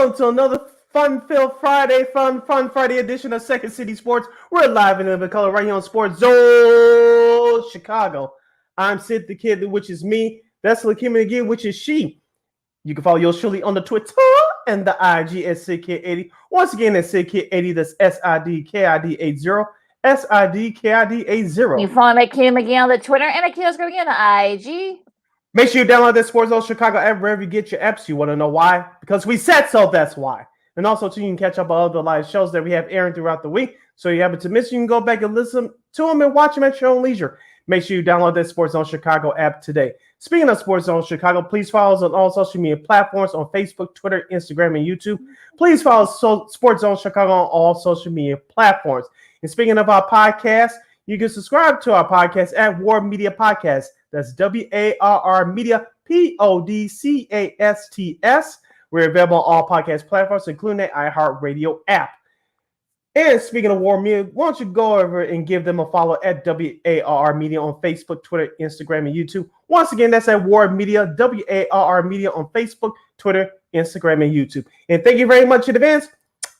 welcome to another fun-filled Friday, fun Friday edition of Second City Sports. We're live in living color right here on Sports Zone Chicago. I'm Sid the Kid, which is me. That's Lakima again, which is she. You can follow yours truly on the Twitter and the IG at SidKid80. Once again, at SidKid80, that's SIDKID80. SIDKID80. You follow Kim again on the Twitter and Akira's going on the IG. Make sure you download that Sports Zone Chicago app wherever you get your apps. You want to know why? Because we said so, that's why. And also, too, you can catch up on other live shows that we have airing throughout the week. So you happen to miss, you can go back and listen to them and watch them at your own leisure. Make sure you download that Sports Zone Chicago app today. Speaking of Sports Zone Chicago, please follow us on all social media platforms on Facebook, Twitter, Instagram, and YouTube. Please follow Sports Zone Chicago on all social media platforms. And speaking of our podcast, you can subscribe to our podcast at WARR Media Podcast. That's WARR Media, PODCASTS. We're available on all podcast platforms, including the iHeartRadio app. And speaking of WARR Media, why don't you go over and give them a follow at WARR Media on Facebook, Twitter, Instagram, and YouTube. Once again, that's at WARR Media, WARR Media on Facebook, Twitter, Instagram, and YouTube. And thank you very much in advance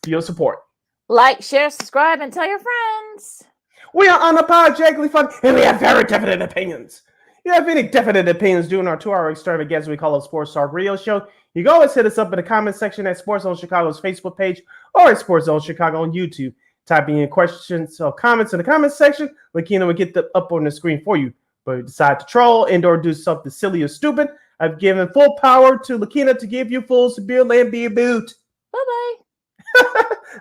for your support. Like, share, subscribe, and tell your friends. We are unapologetically fun, and we have very definite opinions. If you have any definite opinions during our 2-hour extravaganza we call a Sports Talk Radio Show, you can always hit us up in the comment section at Sports Zone Chicago's Facebook page or at Sports Zone Chicago on YouTube. Typing in questions or comments in the comment section, Lakina will get them up on the screen for you. But if you decide to troll and or do something silly or stupid, I've given full power to Lakina to give you full severe land be a boot. Bye-bye.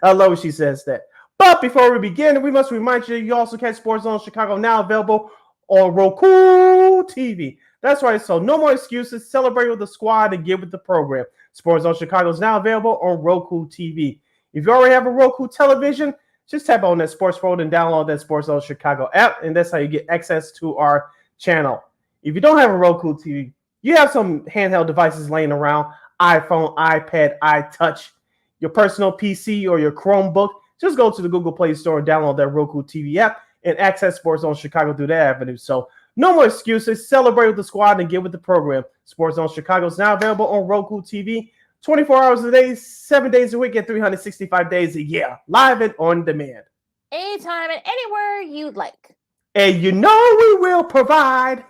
I love when she says that. But before we begin, we must remind you that you also catch Sports Zone Chicago now available on Roku TV. That's right, so no more excuses. Celebrate with the squad and get with the program. Sports Zone Chicago is now available on Roku TV. If you already have a Roku television, just tap on that Sports World and download that Sports Zone Chicago app, and that's how you get access to our channel. If you don't have a Roku TV, you have some handheld devices laying around, iPhone, iPad, iTouch, your personal PC, or your Chromebook. Just go to the Google Play Store and download that Roku TV app and access Sports Zone Chicago through that avenue. So no more excuses. Celebrate with the squad and get with the program. Sports Zone Chicago is now available on Roku TV 24 hours a day, 7 days a week, and 365 days a year. Live and on demand. Anytime and anywhere you'd like. And you know we will provide.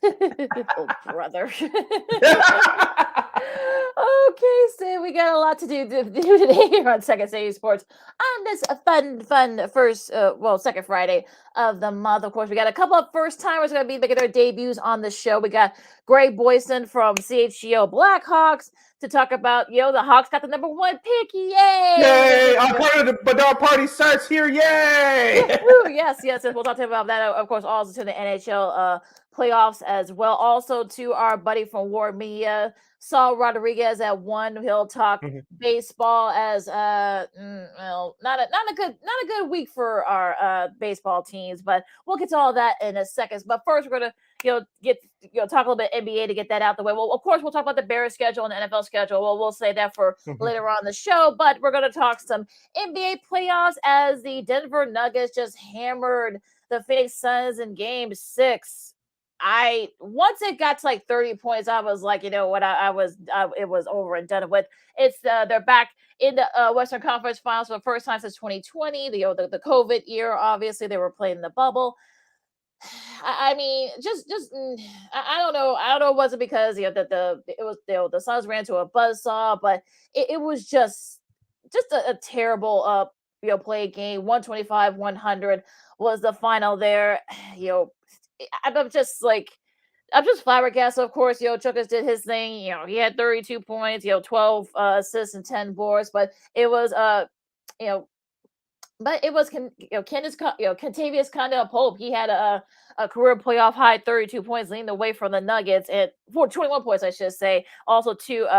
Oh, brother. Okay, so we got a lot to do today here on Second City Sports on this fun first, second Friday of the month. Of course, we got a couple of first timers going to be making their debuts on the show. We got Greg Boysen from CHGO Blackhawks to talk about, the Hawks got the number 1 pick. Yay! Yay! Our party starts here. Yay! Yes. We'll talk to him about that. Of course, also to the NHL playoffs as well. Also to our buddy from WARR Media, Saul Rodriguez at 1. He'll talk baseball as not a good week for our baseball teams, but we'll get to all that in a second. But first, we're gonna talk a little bit NBA to get that out the way. Well, of course, we'll talk about the Bears schedule and the NFL schedule. We'll say that for later on in the show, but we're gonna talk some NBA playoffs as the Denver Nuggets just hammered the Phoenix Suns in Game 6. Once it got to like 30 points, I was like, you know what, it was over and done with. It's they're back in the Western Conference Finals for the first time since 2020. The COVID year, obviously they were playing in the bubble. I mean, I don't know. Was it because the Suns ran to a buzzsaw, but it was just a terrible play game. 125-100 was the final there. I'm just flabbergasted. Of course, Chukas did his thing. He had 32 points, 12 assists and 10 boards, but it was Kentavious Candelo-Pope. He had a career playoff high 32 points, leading the way from the Nuggets at 21 points, I should say. Also,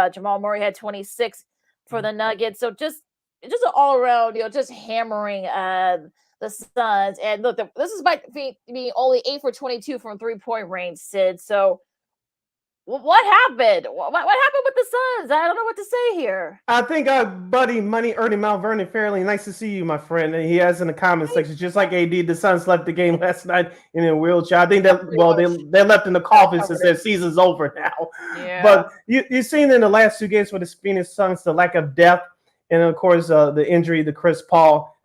Jamal Murray had 26 for the Nuggets. So just an all around, just hammering the Suns. And look, this is by being only 8 for 22 from 3-point range, Sid. So What happened? What happened with the Suns? I don't know what to say here. I think our buddy Money Ernie Mount Vernon Fairley, nice to see you, my friend. And he has in the comment section, just like AD, the Suns left the game last night in a wheelchair. I think that they left in the coffin since their season's over now. Yeah. But you've seen in the last 2 games for the Phoenix Suns the lack of depth. And of course, the injury to Chris Paul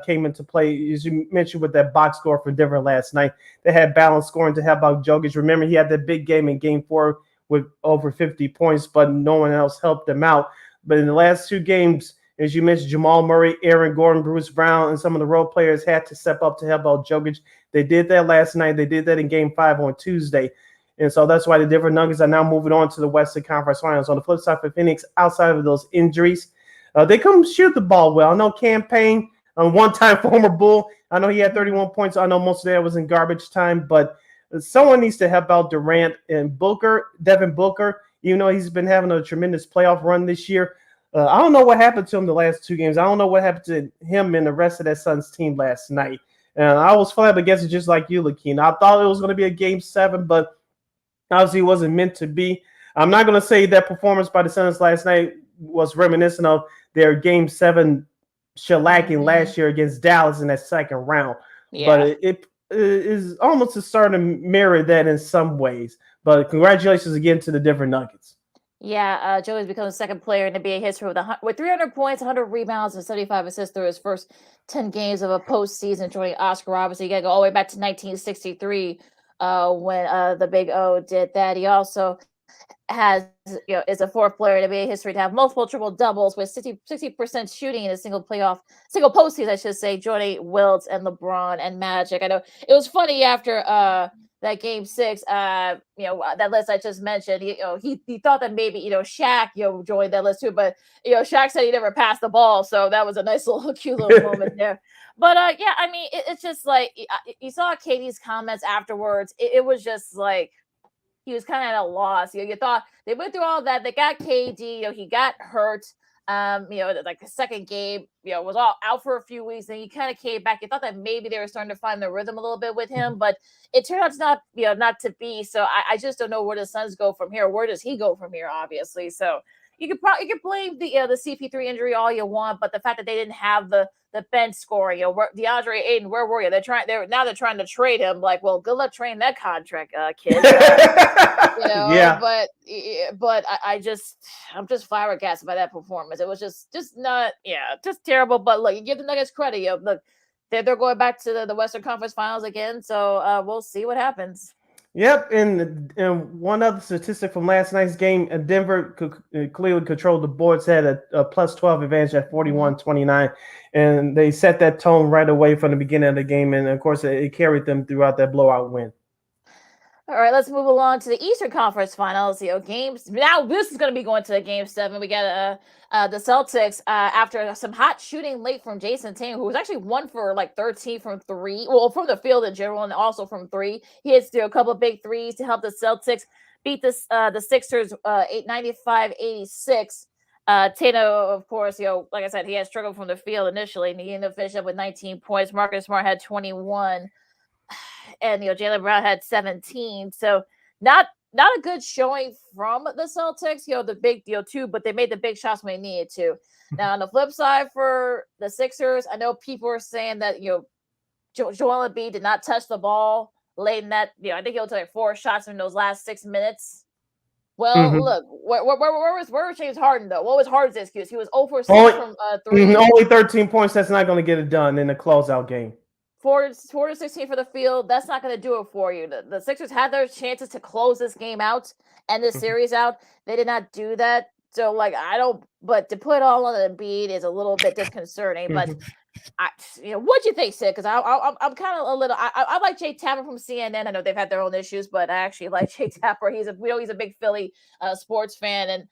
came into play, as you mentioned, with that box score for Denver last night. They had balanced scoring to help out Jokic. Remember, he had that big game in Game 4 with over 50 points, but no one else helped them out. But in the last 2 games, as you mentioned, Jamal Murray, Aaron Gordon, Bruce Brown, and some of the role players had to step up to help out Jokic. They did that last night. They did that in Game 5 on Tuesday. And so that's why the Denver Nuggets are now moving on to the Western Conference Finals. On the flip side for Phoenix, outside of those injuries, they couldn't shoot the ball well. I know Cam Payne, one-time former Bull, I know he had 31 points. I know most of that was in garbage time, but someone needs to help out Durant and Devin Booker, even though he's been having a tremendous playoff run this year. I don't know what happened to him the last 2 games. I don't know what happened to him and the rest of that Suns team last night. And I was flabbergasted just like you, Lakina. I thought it was going to be a Game 7, but obviously it wasn't meant to be. I'm not going to say that performance by the Suns last night was reminiscent of their Game 7 shellacking last year against Dallas in that second round. Yeah. But it is almost starting to mirror that in some ways. But congratulations again to the Denver Nuggets. Yeah, Joey's become the second player in NBA history with 300 points, 100 rebounds, and 75 assists through his first 10 games of a postseason, joining Oscar Robertson. You got to go all the way back to 1963 when the Big O did that. He also is a 4th player in NBA history to have multiple triple doubles with 60% shooting in a single postseason, I should say, joining Wilt and LeBron and Magic. I know it was funny after that Game 6, that list I just mentioned. He thought that maybe Shaq joined that list too, but Shaq said he never passed the ball, so that was a nice little cute little moment there. But yeah, I mean, it's just like you saw Katie's comments afterwards. It was just like he was kind of at a loss. You thought they went through all that. They got KD. He got hurt. Like the second game, was all out for a few weeks, and he kind of came back. You thought that maybe they were starting to find the rhythm a little bit with him, but it turned out to not to be. So I just don't know where the Suns go from here. Where does he go from here? Obviously, so you could blame the CP3 injury all you want, but the fact that they didn't have the bench scoring, DeAndre Ayton, where were you? They're trying to trade him. Like, well, good luck trading that contract, kid. Yeah. But I'm just flabbergasted by that performance. It was just not, just terrible. But look, you give the Nuggets credit. Look, they're going back to the Western Conference Finals again. So we'll see what happens. Yep, and one other statistic from last night's game, Denver clearly controlled the boards, had a plus 12 advantage at 41-29, and they set that tone right away from the beginning of the game, and of course it carried them throughout that blowout win. All right, let's move along to the Eastern Conference Finals. Games. Now this is going to be going to Game 7. We got the Celtics after some hot shooting late from Jason Tatum, who was actually 1 for like 13 from 3. Well, from the field in general, and also from 3. He hits a couple of big threes to help the Celtics beat the Sixers 95-86. Tatum, of course, like I said, he had struggled from the field initially, and he ended up finishing up with 19 points. Marcus Smart had 21. And Jaylen Brown had 17, so not a good showing from the Celtics. The big deal too, but they made the big shots when they needed to. Now on the flip side for the Sixers, I know people are saying that Joel Embiid did not touch the ball late in that. I think he'll take 4 shots in those last 6 minutes. Well, look, where was James Harden though? What was Harden's excuse? He was 0 for 6 from 3. Only 13 points. That's not going to get it done in the closeout game. 4 to 16 for the field. That's not going to do it for you. The Sixers had their chances to close this game out and this series out. They did not do that. So, but to put all on Embiid is a little bit disconcerting. But, what'd you think, Sid? Because I'm kind of a little, I like Jay Tapper from CNN. I know they've had their own issues, but I actually like Jay Tapper. He's a big Philly sports fan. And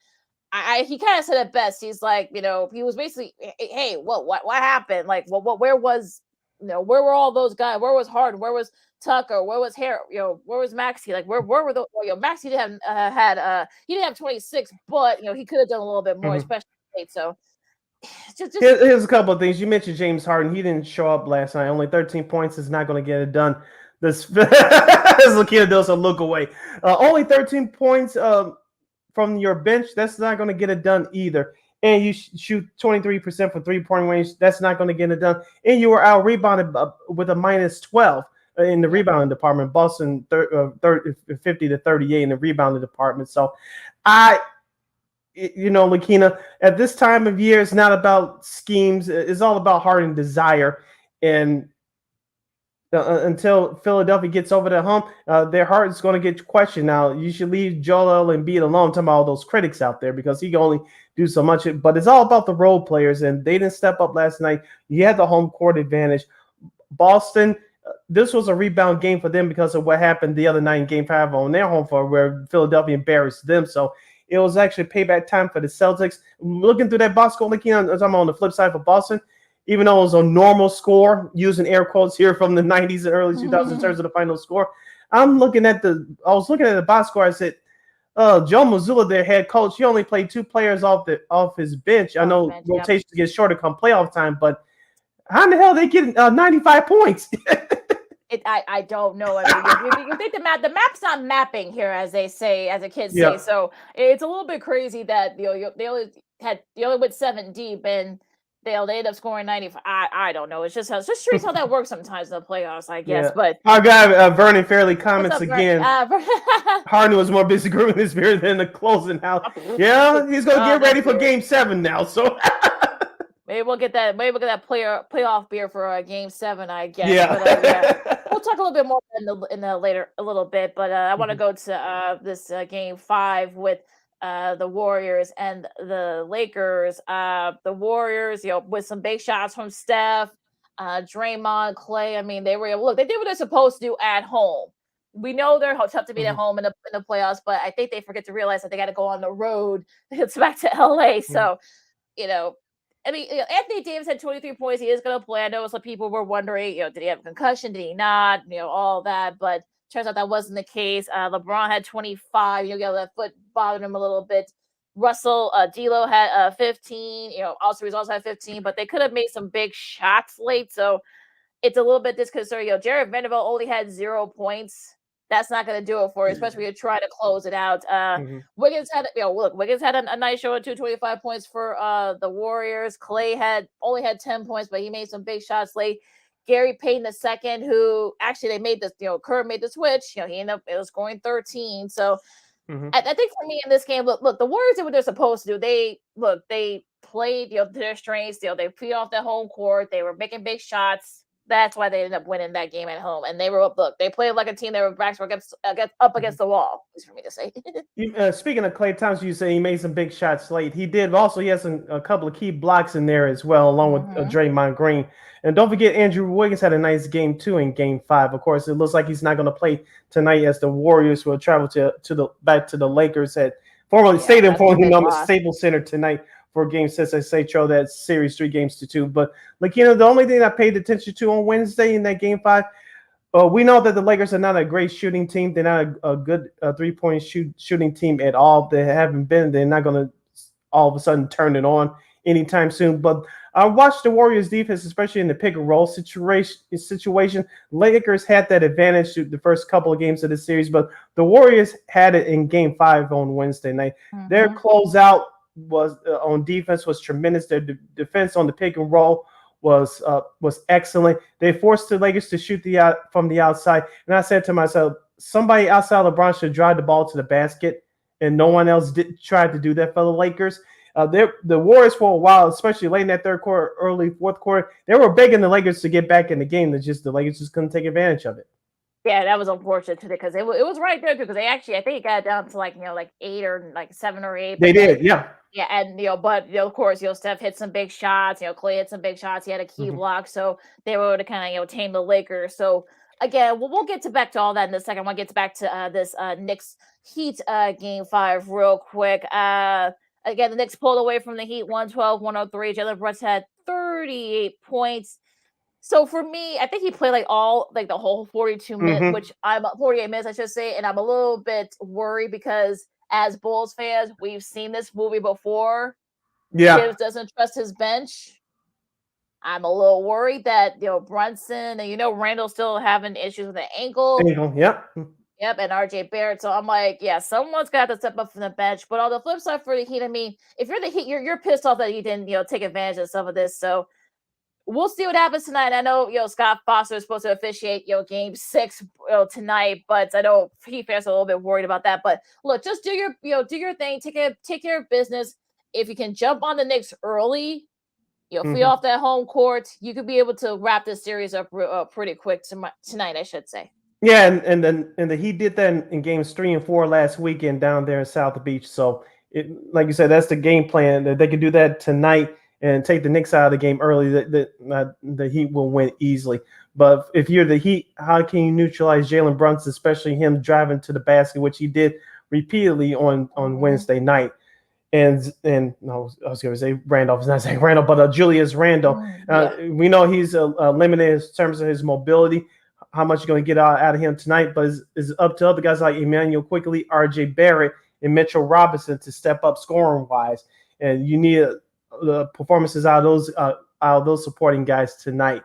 he kind of said it best. He's like, he was basically, hey, what happened? Like, where was, where were all those guys? Where was Harden? Where was Tucker? Where was where was Maxey? Like, where were those? Maxey didn't have he didn't have 26, but he could have done a little bit more, especially late. So just here's a couple of things. You mentioned James Harden. He didn't show up last night. Only 13 points is not going to get it done. As Lakina does a look away. Only 13 points from your bench. That's not going to get it done either. And you shoot 23% for 3-point range. That's not going to get it done. And you were out rebounded with a minus 12 in the rebounding department. Boston 50 to 38 in the rebounding department. So Lakina, at this time of year, it's not about schemes. It's all about heart and desire. And until Philadelphia gets over the hump, their heart is going to get questioned. Now, you should leave Joel Embiid alone. Talking about all those critics out there because he can only do so much. But it's all about the role players, and they didn't step up last night. You had the home court advantage. Boston, this was a rebound game for them because of what happened the other night in Game 5 on their home floor where Philadelphia embarrassed them. So it was actually payback time for the Celtics. Looking through that box score, I'm on the flip side for Boston. Even though it was a normal score, using air quotes here from the 90s and early 2000s in terms of the final score, I was looking at the box score. I said, Joe Mazzulla, their head coach, he only played 2 players off his bench. I know rotations get shorter come playoff time, but how in the hell are they getting 95 points? I don't know. I mean, you think the map's not mapping here, as they say, as the kids say. So it's a little bit crazy that they only went 7 deep and they ended up scoring 95. I don't know. It's just strange how that works sometimes in the playoffs, I guess. But our guy Vernon Fairley comments again. Harden was more busy grooming his beard than the closing house. Yeah, he's gonna get ready for Game 7 now. So maybe we'll get that playoff beer for Game 7, I guess. Yeah. But, we'll talk a little bit more in the later a little bit. But I want to go to this Game 5 with the Warriors and the Lakers. The Warriors, with some big shots from Steph, Draymond, Clay. I mean, they did what they're supposed to do at home. We know they're tough to beat at home in the playoffs, but I think they forget to realize that they got to go on the road. It's back to LA. So, I mean, Anthony Davis had 23 points. He is going to play. I know some people were wondering, did he have a concussion? Did he not? All that. But turns out that wasn't the case. LeBron had 25. That foot bothered him a little bit. Russell, D'Lo had 15. Also he's also had 15. But they could have made some big shots late. So it's a little bit disconcerting. Jared Vanderbilt only had 0 points. That's not going to do it for you, especially when you're trying to close it out. Wiggins had, Wiggins had a nice show at 225 points for the Warriors. Clay only had 10 points, but he made some big shots late. Gary Payton II, who actually they made this, Kerr made the switch. He ended up scoring 13. So I think for me in this game, look, the Warriors did what they're supposed to do. They played to their strengths. They played off the home court. They were making big shots. That's why they ended up winning that game at home. And they were they played like a team that were backs were up against the wall, is for me to say. Speaking of Klay Thompson, you say he made some big shots late. He did. Also, he has a couple of key blocks in there as well, along with Draymond Green. And don't forget, Andrew Wiggins had a nice game, too, in Game 5. Of course, it looks like he's not going to play tonight as the Warriors will travel back to the Lakers at formerly known as Staples Center tonight for Game 6 at CHGO. That series 3-2. But the only thing I paid attention to on Wednesday in that Game 5, we know that the Lakers are not a great shooting team. They're not a good 3-point shooting team at all. They haven't been. They're not going to all of a sudden turn it on anytime soon. But I watched the Warriors defense, especially in the pick and roll situation. Lakers had that advantage through the first couple of games of the series, but the Warriors had it in Game 5 on Wednesday night. Their closeout was on defense was tremendous. Their defense on the pick and roll was excellent. They forced the Lakers to shoot from the outside, and I said to myself, somebody outside LeBron should drive the ball to the basket, and no one else tried to do that for the Lakers. The Warriors for a while, especially late in that third quarter, early fourth quarter, they were begging the Lakers to get back in the game. The Lakers just couldn't take advantage of it. Yeah, that was unfortunate today because it was right there too. Because they actually, I think, it got down to like 8 or 7 or 8. They did, yeah. Yeah, and but of course, Steph hit some big shots. Clay hit some big shots. He had a key block, so they were able to kind of tame the Lakers. So again, we'll get back to all that in a second. I want to get back to this Knicks Heat Game 5 real quick. Again, the Knicks pulled away from the Heat 112-103. Jalen Brunson had 38 points. So for me, I think he played the whole 42 minutes, which I'm 48 minutes, I should say, and I'm a little bit worried because as Bulls fans, we've seen this movie before. Yeah, Gibbs doesn't trust his bench. I'm a little worried that Brunson and Randall's still having issues with the ankle. Yep. Yep, and RJ Barrett. So I'm like, yeah, someone's got to step up from the bench. But on the flip side for the Heat, I mean, if you're the Heat, you're pissed off that you didn't take advantage of some of this. So we'll see what happens tonight. I know Scott Foster is supposed to officiate game 6 tonight, but I know Heat fans are a little bit worried about that. But look, just do your thing, take care of business. If you can jump on the Knicks early, free off that home court, you could be able to wrap this series up pretty quick tonight, I should say. Yeah, and the Heat did that in games 3 and 4 last weekend down there in South Beach. So, like you said, that's the game plan. That they can do that tonight and take the Knicks out of the game early. The Heat will win easily. But if you're the Heat, how can you neutralize Jalen Brunson, especially him driving to the basket, which he did repeatedly on Wednesday night? And no, I was going to say Randolph. It's not saying Randall, but Julius Randle. We know he's limited in terms of his mobility. How much you're going to get out of him tonight, but it's up to other guys like Emmanuel Quickly, RJ Barrett, and Mitchell Robinson to step up scoring wise. And you need the performances out of those supporting guys tonight.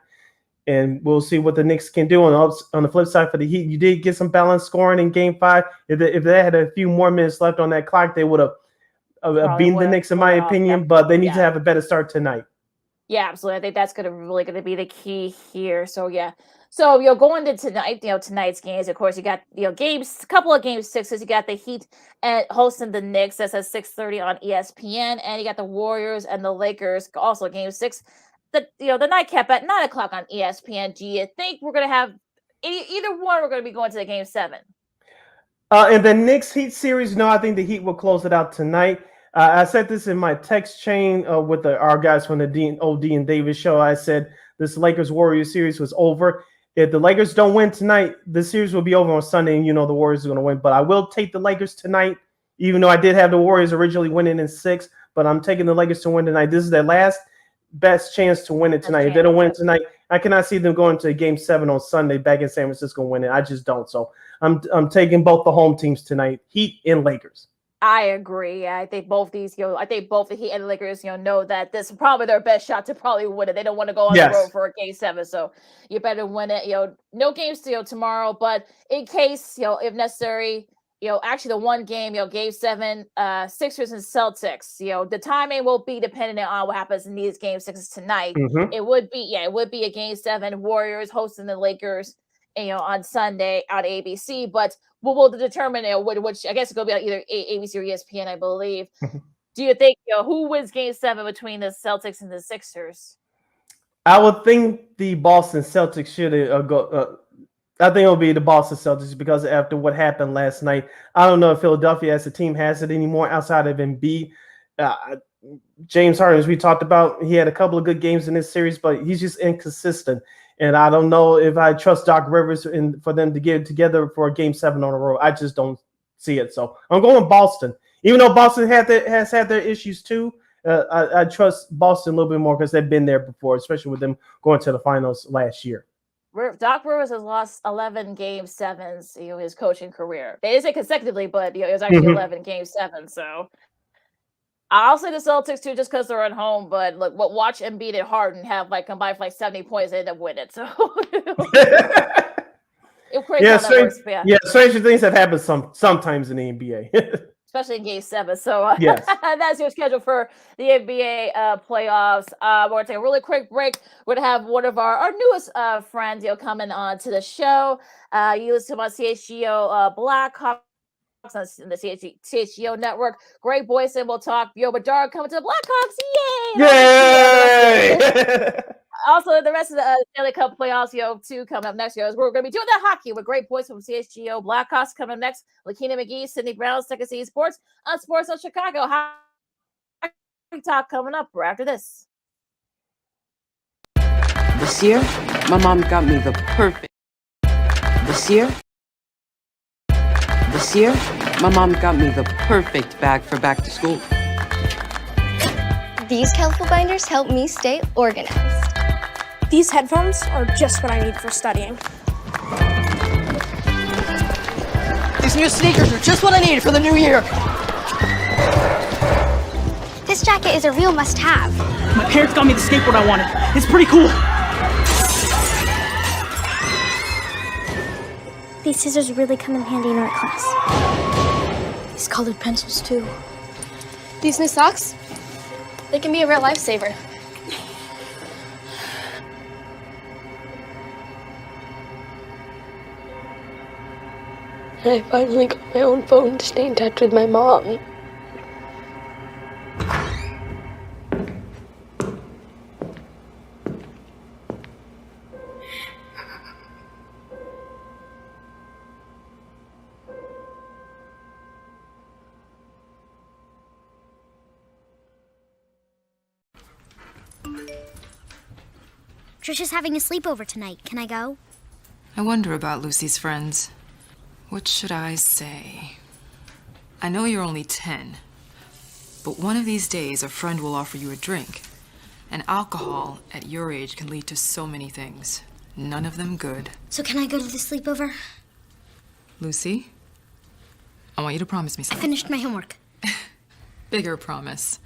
And we'll see what the Knicks can do. On the flip side for the Heat, you did get some balanced scoring in Game 5. If they had a few more minutes left on that clock, they would have beaten the Knicks, in my opinion. But they need to have a better start tonight. Yeah, absolutely. I think that's really going to be the key here. So yeah. So going to tonight, tonight's games, of course, you got games, a couple of game 6s. You got the Heat hosting the Knicks. That's at 6:30 on ESPN, and you got the Warriors and the Lakers, also game 6. The nightcap at 9:00 on ESPN. Do you think we're going to have either one? We're going to be going to the game 7. In the Knicks Heat series, no, I think the Heat will close it out tonight. I said this in my text chain with our guys from the OD and Davis show. I said this Lakers Warriors series was over. If the Lakers don't win tonight, the series will be over on Sunday, and the Warriors are going to win. But I will take the Lakers tonight, even though I did have the Warriors originally winning in 6. But I'm taking the Lakers to win tonight. This is their last best chance to win it tonight. If they don't win tonight, I cannot see them going to Game 7 on Sunday back in San Francisco winning. I just don't. So I'm taking both the home teams tonight, Heat and Lakers. I agree. I think both these, I think both the Heat and the Lakers, know that this is probably their best shot to probably win it. They don't want to go on the road for a game 7, so you better win it. No games tomorrow, but in case, if necessary, actually the one game, game 7, Sixers and Celtics. The timing will be dependent on what happens in these game 6s tonight. It would be a game 7, Warriors hosting the Lakers, on Sunday on ABC, but we'll determine which I guess it will be on either ABC or ESPN, I believe. Do you think who wins game 7 between the Celtics and the Sixers? I would think the Boston Celtics should go. I think it'll be the Boston Celtics because after what happened last night, I don't know if Philadelphia as a team has it anymore outside of Embiid. James Harden, as we talked about, he had a couple of good games in this series, but he's just inconsistent. And I don't know if I trust Doc Rivers for them to get it together for a game 7 on the road. I just don't see it. So I'm going Boston. Even though Boston has had their issues too, I trust Boston a little bit more because they've been there before, especially with them going to the finals last year. Doc Rivers has lost 11 game 7s, his coaching career. They didn't say consecutively, but it was actually 11 game 7. So I'll say the Celtics too, just because they're at home. But look, watch Embiid and Harden have combined for 70 points, they end up winning. So stranger things have happened sometimes in the NBA, especially in Game 7. So yes, that's your schedule for the NBA playoffs. We're gonna take a really quick break. We're gonna have one of our newest friends, coming on to the show. You listen to my CHGO Blackhawks on the CHGO network. Greg Boysen will talk. Bedard coming to the Blackhawks. Yay! Also, the rest of the Stanley Cup Playoffs, too, coming up next year. We're going to be doing the hockey with Greg Boysen from CHGO Blackhawks coming up next. Lakina McGee, Sydney Brown, Second City Sports on Chicago. Hockey talk coming up right after this. This year, my mom got me the perfect. This year, my mom got me the perfect bag for back to school. These colorful binders help me stay organized. These headphones are just what I need for studying. These new sneakers are just what I need for the new year. This jacket is a real must-have. My parents got me the skateboard I wanted. It's pretty cool. These scissors really come in handy in art class. These colored pencils, too. These new socks? They can be a real lifesaver. I finally got my own phone to stay in touch with my mom. Trisha's having a sleepover tonight. Can I go? I wonder about Lucy's friends. What should I say? I know you're only 10, but one of these days a friend will offer you a drink. And alcohol at your age can lead to so many things. None of them good. So can I go to the sleepover? Lucy, I want you to promise me I something. finished my homework. Bigger promise.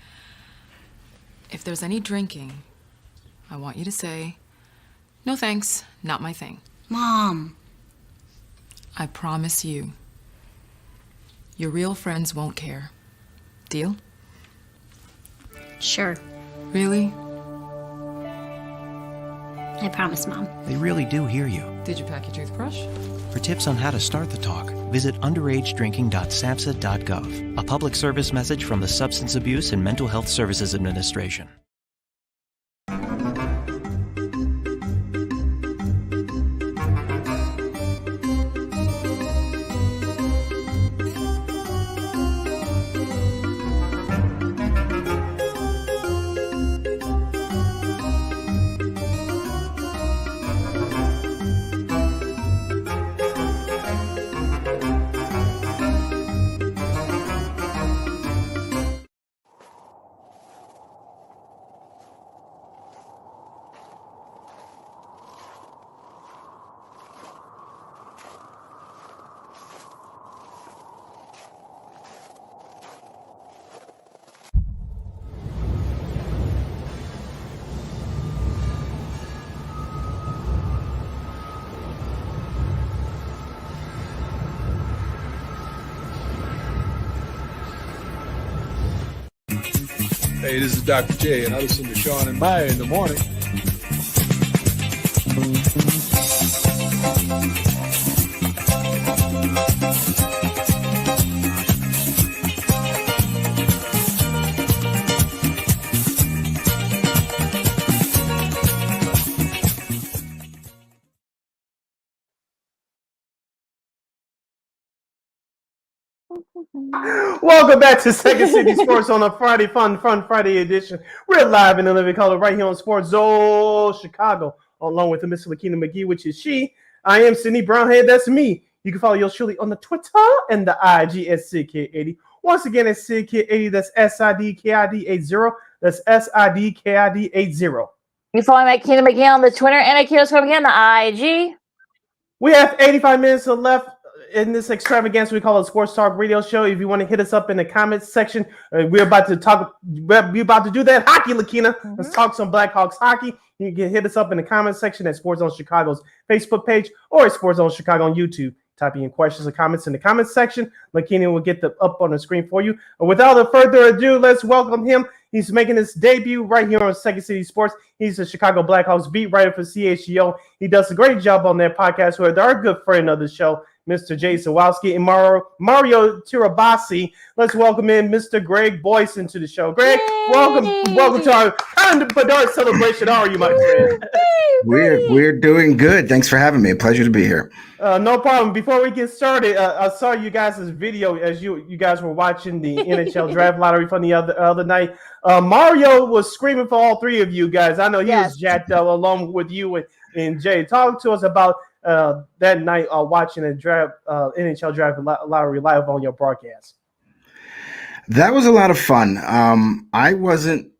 If there's any drinking, I want you to say, "No thanks, not my thing." Mom. I promise you, your real friends won't care. Deal? Sure. Really? I promise, Mom. They really do hear you. Did you pack your toothbrush? For tips on how to start the talk, visit underagedrinking.samhsa.gov, a public service message from the Substance Abuse and Mental Health Services Administration. Hey, this is Dr. J, and I listen to Sean and Maya in the morning. Welcome back to Second City Sports on a Friday, fun Friday edition. We're live in the living color right here on Sports Zone Chicago, along with the Miss Lakina McGee, which is she. I am Sydney Brownhead, that's me. You can follow yours truly on the Twitter and the IG at SidKid80. Once again, it's SidKid80, that's SIDKID80. That's SIDKID80. You follow Akina McGee on the Twitter and Akina McGee on the IG. We have 85 minutes left in this extravaganza we call a Sports Talk Radio Show. If you want to hit us up in the comments section, we're about to do that hockey, Lakina. Let's talk some Blackhawks hockey. You can hit us up in the comments section at Sports Zone Chicago's Facebook page or at Sports Zone Chicago on YouTube. Type in questions or comments in the comments section. Lakina will get them up on the screen for you. And without further ado, let's welcome him. He's making his debut right here on Second City Sports. He's a Chicago Blackhawks beat writer for CHGO. He does a great job on their podcast with our good friend of the show, Mr. Jay Sawalski and Mario Tirabassi. Let's welcome in Mr. Greg Boysen to the show. Greg, welcome to our Bedard celebration. How are you, my friend? We're doing good. Thanks for having me. Pleasure to be here. No problem. Before we get started, I saw you guys' video as you guys were watching the NHL draft lottery from the other night. Mario was screaming for all three of you guys. I know he was jacked up along with you and Jay. Talk to us about that night watching a draft NHL draft lottery live on your broadcast. That was a lot of fun. I wasn't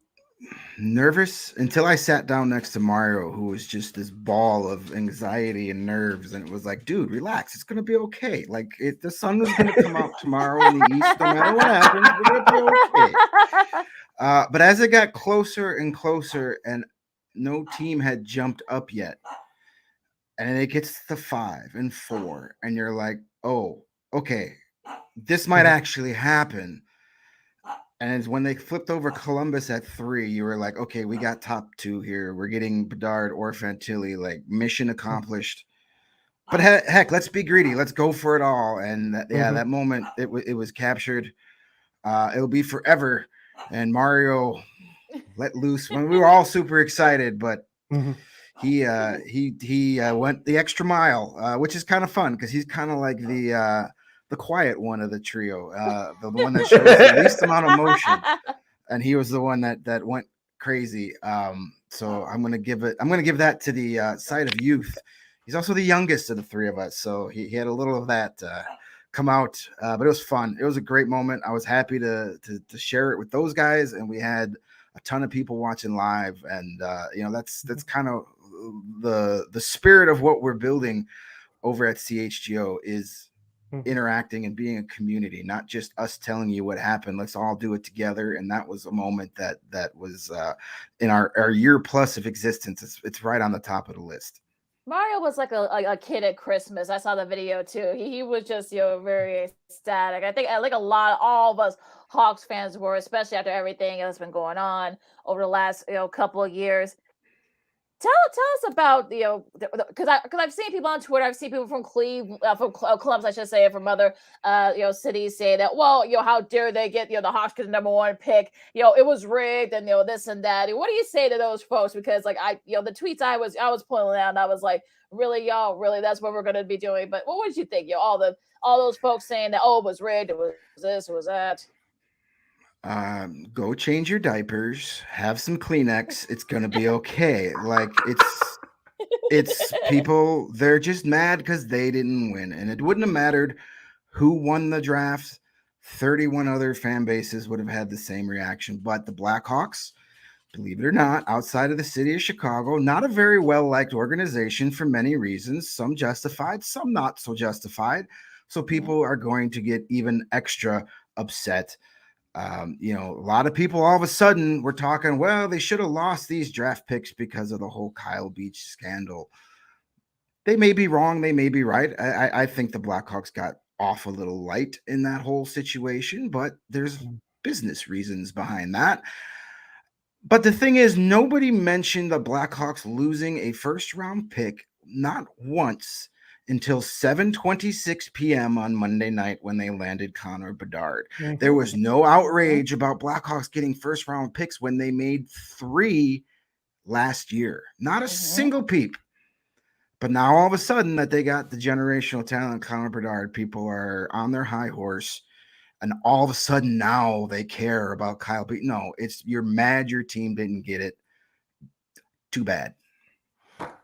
nervous until I sat down next to Mario, who was just this ball of anxiety and nerves. And it was like, dude, relax. It's going to be okay. Like, the sun is going to come out tomorrow in the east. No matter what happens, we're going to be okay. But as it got closer and closer and no team had jumped up yet, and it gets to 5 and 4, and you're like, oh, okay, this might actually happen. And when they flipped over Columbus at 3, you were like, okay, we got top 2 here. We're getting Bedard or Fantilli, like mission accomplished. But heck, let's be greedy. Let's go for it all. And that moment, it was captured. It'll be forever. And Mario let loose when we were all super excited, but he went the extra mile, which is kind of fun because he's kind of like the quiet one of the trio, the one that shows the least amount of motion, and he was the one that went crazy. So I'm gonna give that to the side of youth. He's also the youngest of the 3 of us, so he had a little of that come out, but it was fun. It was a great moment. I was happy to share it with those guys, and we had a ton of people watching live, and that's kind of the spirit of what we're building over at CHGO is interacting and being a community, not just us telling you what happened. Let's all do it together. And that was a moment that was in our year plus of existence. It's right on the top of the list. Mario was like a kid at Christmas. I saw the video too. He was just very ecstatic. I think like all of us Hawks fans were, especially after everything that's been going on over the last couple of years. Tell us about because I've seen people on Twitter. I've seen people from Columbus, I should say, from other cities say that, well, how dare they get the Hawks get the #1 pick? It was rigged and this and that. What do you say to those folks? Because like the tweets I was pulling out, I was like, really, y'all, really, that's what we're gonna be doing. But what would you think? All those folks saying that, oh, it was rigged, it was this, it was that. Go change your diapers, have some Kleenex. It's going to be okay. Like it's people, they're just mad because they didn't win. And it wouldn't have mattered who won the draft. 31 other fan bases would have had the same reaction. But the Blackhawks, believe it or not, outside of the city of Chicago, not a very well-liked organization for many reasons. Some justified, some not so justified. So people are going to get even extra upset. A lot of people all of a sudden were talking, well, they should have lost these draft picks because of the whole Kyle Beach scandal. They may be wrong. They may be right. I think the Blackhawks got off a little light in that whole situation, but there's business reasons behind that. But the thing is, nobody mentioned the Blackhawks losing a first-round pick, not once, until 7:26 p.m. on Monday night when they landed Connor Bedard. There was no outrage about Blackhawks getting first-round picks when they made 3 last year. Not a single peep. But now all of a sudden that they got the generational talent, Connor Bedard, people are on their high horse, and all of a sudden now they care about Kyle Beach. No, you're mad your team didn't get it. Too bad.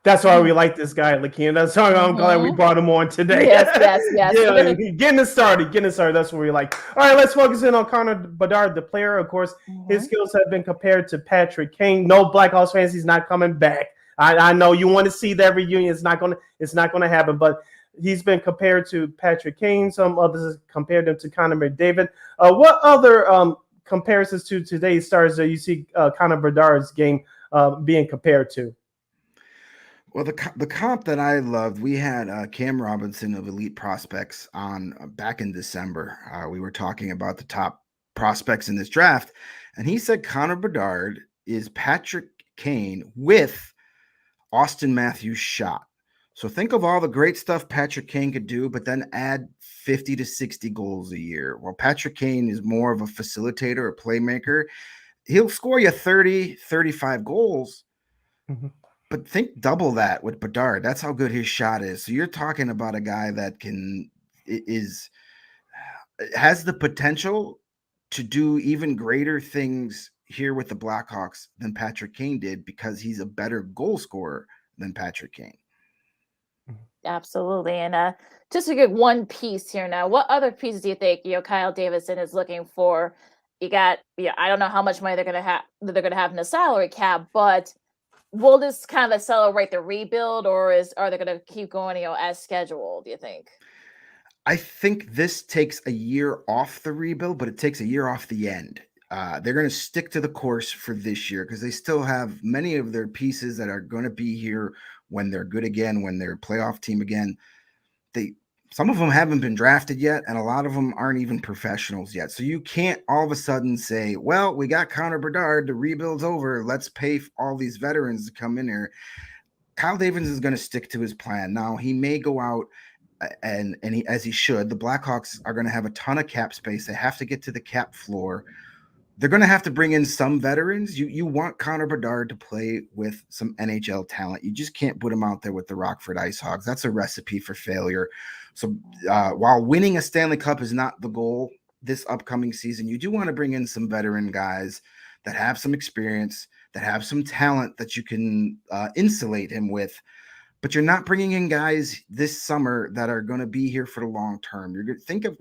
That's why we like this guy, Lakeem. That's why I'm glad we brought him on today. Yes. Yeah, getting it started. That's what we like. All right, let's focus in on Connor Bedard, the player. Of course, his skills have been compared to Patrick Kane. No Blackhawks fans, he's not coming back. I know you want to see that reunion. It's not gonna happen. But he's been compared to Patrick Kane. Some others compared him to Connor McDavid. What other comparisons to today's stars do you see Connor Bedard's game being compared to? Well, the comp that I loved, we had Cam Robinson of Elite Prospects on back in December. We were talking about the top prospects in this draft, and he said Connor Bedard is Patrick Kane with Austin Matthews' shot. So think of all the great stuff Patrick Kane could do, but then add 50 to 60 goals a year. Well, Patrick Kane is more of a facilitator, a playmaker. He'll score you 30, 35 goals. But think double that with Bedard. That's how good his shot is. So you're talking about a guy that has the potential to do even greater things here with the Blackhawks than Patrick Kane did because he's a better goal scorer than Patrick Kane. Absolutely. And just to get one piece here now, what other pieces do you think Kyle Davidson is looking for you got, I don't know how much money they're gonna have in the salary cap, but will this kind of accelerate the rebuild, or are they gonna keep going, as scheduled, do you think? I think this takes a year off the rebuild, but it takes a year off the end. They're going to stick to the course for this year because they still have many of their pieces that are going to be here when they're good again, when they're a playoff team again. Some of them haven't been drafted yet, and a lot of them aren't even professionals yet. So you can't all of a sudden say, well, we got Connor Bedard, the rebuild's over, let's pay all these veterans to come in here. Kyle Davidson is going to stick to his plan. Now, he may go out and he, as he should. The Blackhawks are going to have a ton of cap space. They have to get to the cap floor. They're going to have to bring in some veterans. You want Connor Bedard to play with some NHL talent. You just can't put him out there with the Rockford Ice Hogs. That's a recipe for failure. So while winning a Stanley Cup is not the goal this upcoming season, you do want to bring in some veteran guys that have some experience, that have some talent that you can insulate him with. But you're not bringing in guys this summer that are going to be here for the long term. You're going to think of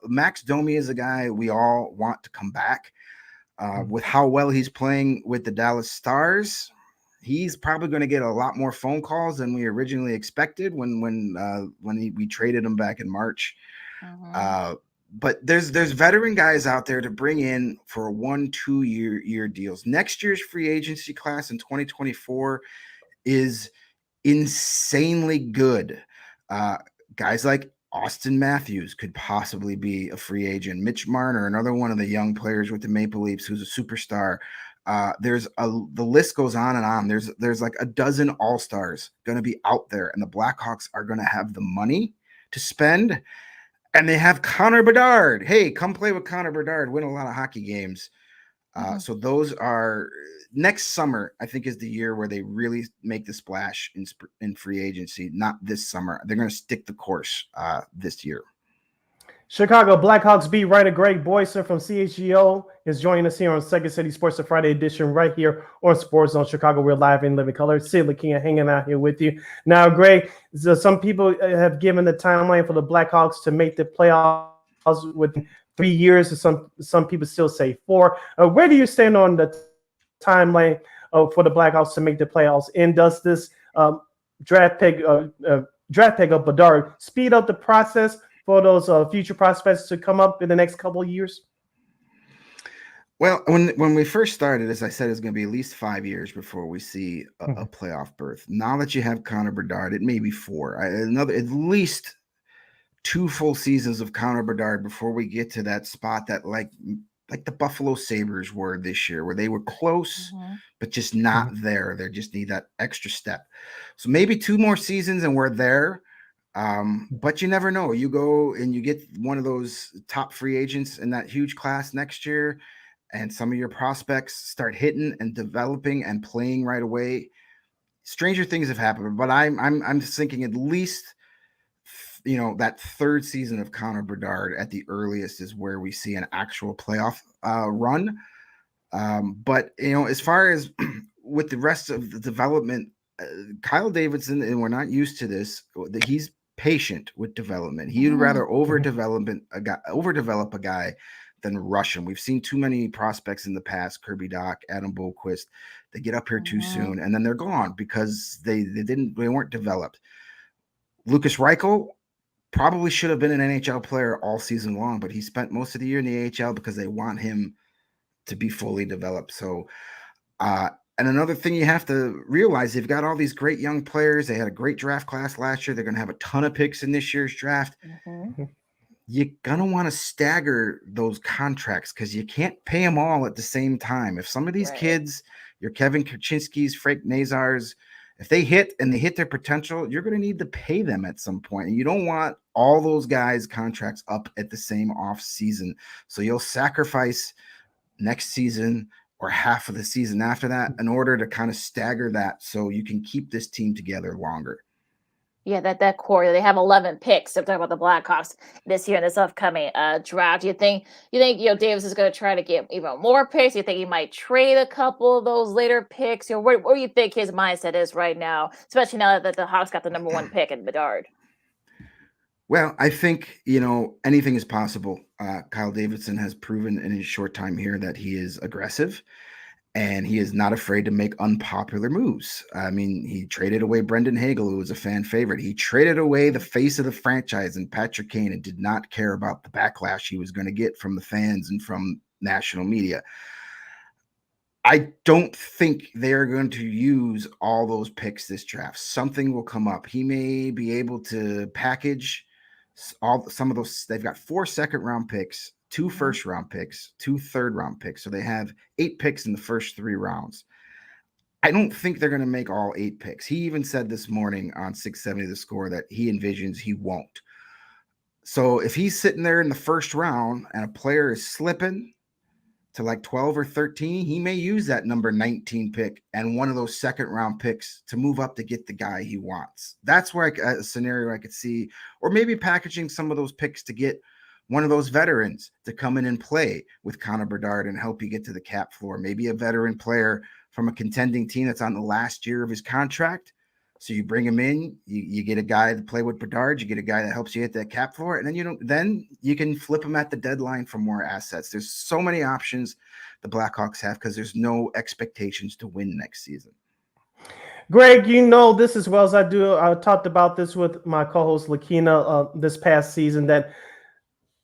Max Domi is a guy we all want to come back. With how well he's playing with the Dallas Stars, he's probably going to get a lot more phone calls than we originally expected when we traded him back in March. But there's veteran guys out there to bring in for 1-2 year deals. Next year's free agency class in 2024 is insanely good. Guys like Austin Matthews could possibly be a free agent. Mitch Marner, another one of the young players with the Maple Leafs, who's a superstar. The list goes on and on. There's like a dozen all-stars going to be out there, and the Blackhawks are going to have the money to spend, and they have Connor Bedard. Hey, come play with Connor Bedard, win a lot of hockey games. So those are next summer, I think, is the year where they really make the splash in free agency. Not this summer. They're going to stick the course this year. Chicago Blackhawks beat writer Greg Boysen from CHGO is joining us here on Second City Sports, the Friday edition, right here on Sports Zone Chicago. We're live in living color. Sid Lakia hanging out here with you. Now, Greg, so some people have given the timeline for the Blackhawks to make the playoffs with 3 years. Some people still say 4. Where do you stand on the timeline for the Blackhawks to make the playoffs? And does this draft pick of Bedard speed up the process for those future prospects to come up in the next couple of years? Well, when we first started, as I said, it's going to be at least 5 years before we see a playoff berth. Now that you have Connor Bedard, it may be 4. At least 2 full seasons of Connor Bedard before we get to that spot that like the Buffalo Sabres were this year, where they were close, but just not there. They just need that extra step. So maybe 2 more seasons and we're there. But you never know. You go and you get one of those top free agents in that huge class next year, and some of your prospects start hitting and developing and playing right away. Stranger things have happened, but I'm just thinking at least, that 3rd season of Connor Bedard at the earliest is where we see an actual playoff run. But as far as with the rest of the development, Kyle Davidson, and we're not used to this, that he's patient with development. He'd rather overdevelop a guy than rush him. We've seen too many prospects in the past, Kirby Doc, Adam Boquist, they get up here too soon and then they're gone because they weren't developed. Lucas Reichel probably should have been an NHL player all season long, but he spent most of the year in the AHL because they want him to be fully developed. So and another thing you have to realize, they've got all these great young players. They had a great draft class last year. They're going to have a ton of picks in this year's draft. You're going to want to stagger those contracts because you can't pay them all at the same time. If some of these kids, your Kevin Kaczynski's, Frank Nazar's, if they hit their potential, you're going to need to pay them at some point. And you don't want all those guys' contracts up at the same off season. So you'll sacrifice next season or half of the season after that in order to kind of stagger that so you can keep this team together longer. Yeah, that core, they have 11 picks. I'm talking about the Blackhawks this year in this upcoming draft. You think Davis is going to try to get even more picks? You think he might trade a couple of those later picks? Where do you think his mindset is right now, especially now that the Hawks got the number 1 pick in Bedard? Well, I think, anything is possible Kyle Davidson has proven in his short time here that he is aggressive and he is not afraid to make unpopular moves. I mean, he traded away Brendan Hagel, who was a fan favorite. He traded away the face of the franchise and Patrick Kane and did not care about the backlash he was going to get from the fans and from national media. I don't think they're going to use all those picks this draft. Something will come up. He may be able to package some of those. They've got 4 second-round picks, 2 first-round picks, 2 third-round picks. So they have 8 picks in the first 3 rounds. I don't think they're going to make all 8 picks. He even said this morning on 670 The Score that he envisions he won't. So if he's sitting there in the first round and a player is slipping to like 12 or 13, he may use that number 19 pick and one of those second-round picks to move up to get the guy he wants. That's where a scenario I could see, or maybe packaging some of those picks to get one of those veterans to come in and play with Connor Bedard and help you get to the cap floor. Maybe a veteran player from a contending team that's on the last year of his contract. So you bring him in, you get a guy to play with Bedard, you get a guy that helps you hit that cap floor, and then you can flip him at the deadline for more assets. There's so many options the Blackhawks have because there's no expectations to win next season. Greg, you know this as well as I do. I talked about this with my co-host Lakina this past season, that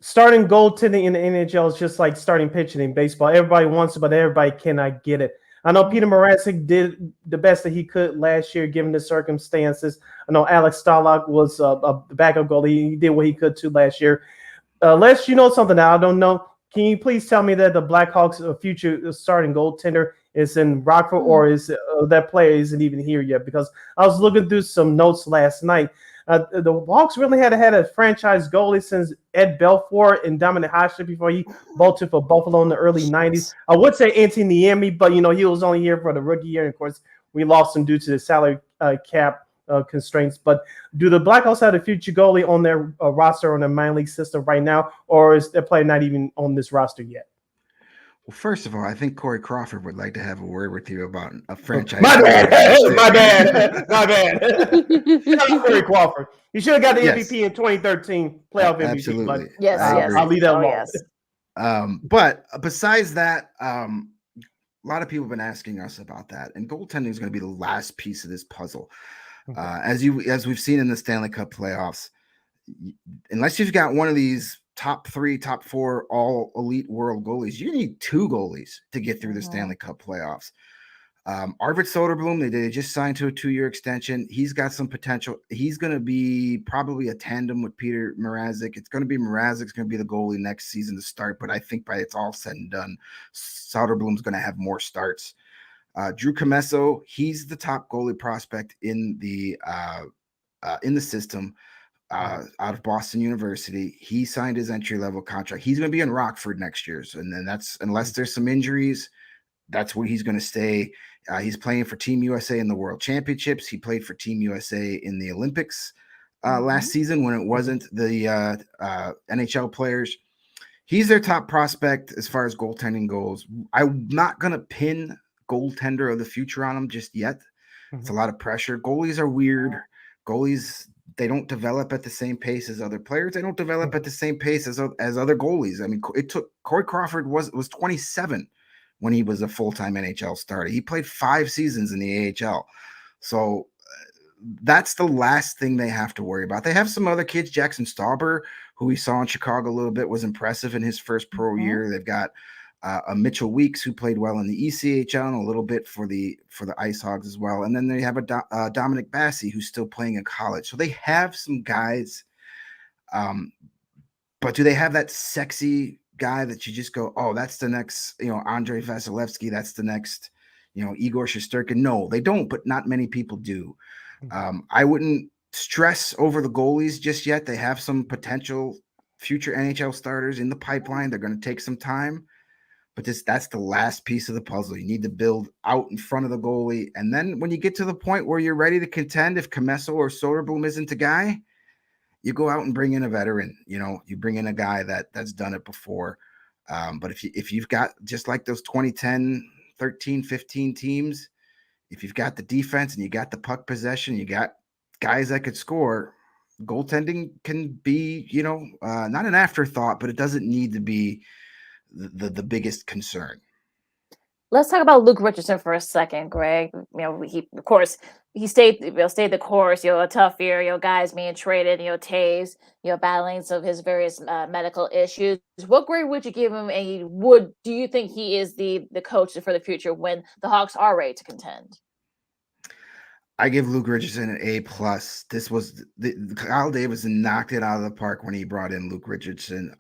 starting goaltending in the NHL is just like starting pitching in baseball. Everybody wants it, but everybody cannot get it. I know Peter Mrazek did the best that he could last year, given the circumstances. I know Alex Stalock was a backup goalie. He did what he could too last year. Les, you know something that I don't know. Can you please tell me that the Blackhawks' future starting goaltender is in Rockford, or is that player isn't even here yet? Because I was looking through some notes last night. The Hawks really had a franchise goalie since Ed Belfour and Dominic Hasek before he bolted for Buffalo in the early 90s. I would say Antti Niemi, but, he was only here for the rookie year. And, of course, we lost him due to the salary cap constraints. But do the Blackhawks have a future goalie on their roster on their minor league system right now, or is their player not even on this roster yet? Well, first of all, I think Corey Crawford would like to have a word with you about a franchise. My bad. Shout out Corey Crawford. He should have got the MVP in 2013 playoff MVP. Absolutely. Yes. I'll leave that alone. But besides that, a lot of people have been asking us about that, and goaltending is going to be the last piece of this puzzle. As we've seen in the Stanley Cup playoffs, unless you've got one of these top 3, top 4 all elite world goalies, you need 2 goalies to get through the Stanley Cup playoffs. Arvid Soderblom, they just signed to a 2-year extension. He's got some potential. He's going to be probably a tandem with Peter Mrazek. It's going to be Mrazek's going to be the goalie next season to start, but I think by it's all said and done, Soderblom's going to have more starts. Drew Commesso, he's the top goalie prospect in the system. Out of Boston University. He signed his entry-level contract. He's going to be in Rockford next year. So, and then that's, unless there's some injuries, that's where he's going to stay. He's playing for Team USA in the World Championships. He played for Team USA in the Olympics last season when it wasn't the NHL players. He's their top prospect as far as goaltending goes. I'm not going to pin goaltender of the future on him just yet. It's a lot of pressure. Goalies are weird. Goalies, they don't develop at the same pace as other players. They don't develop at the same pace as other goalies. I mean, it took Corey Crawford was 27 when he was a full-time NHL starter. He played 5 seasons in the AHL. So that's the last thing they have to worry about. They have some other kids. Jackson Stauber, who we saw in Chicago a little bit, was impressive in his first pro year. They've got a Mitchell Weeks, who played well in the ECHL and a little bit for the Ice Hogs as well. And then they have a Dominic Bassi, who's still playing in college. So they have some guys, but do they have that sexy guy that you just go, oh, that's the next, Andrei Vasilevsky, that's the next, Igor Shesterkin? No, they don't, but not many people do. I wouldn't stress over the goalies just yet. They have some potential future NHL starters in the pipeline. They're going to take some time. But that's the last piece of the puzzle. You need to build out in front of the goalie. And then when you get to the point where you're ready to contend, if Commesso or Soderblom isn't a guy, you go out and bring in a veteran. You bring in a guy that's done it before. But if you've got, just like those 2010, 13, 15 teams, if you've got the defense and you got the puck possession, you got guys that could score, goaltending can be, not an afterthought, but it doesn't need to be the biggest concern. Let's talk about Luke Richardson for a second, Greg. He of course he stayed the course. A tough year. Guys being traded. Taves. Battling some of his various medical issues. What grade would you give him? And do you think he is the coach for the future when the Hawks are ready to contend? I give Luke Richardson an A+. This was Kyle Davidson knocked it out of the park when he brought in Luke Richardson.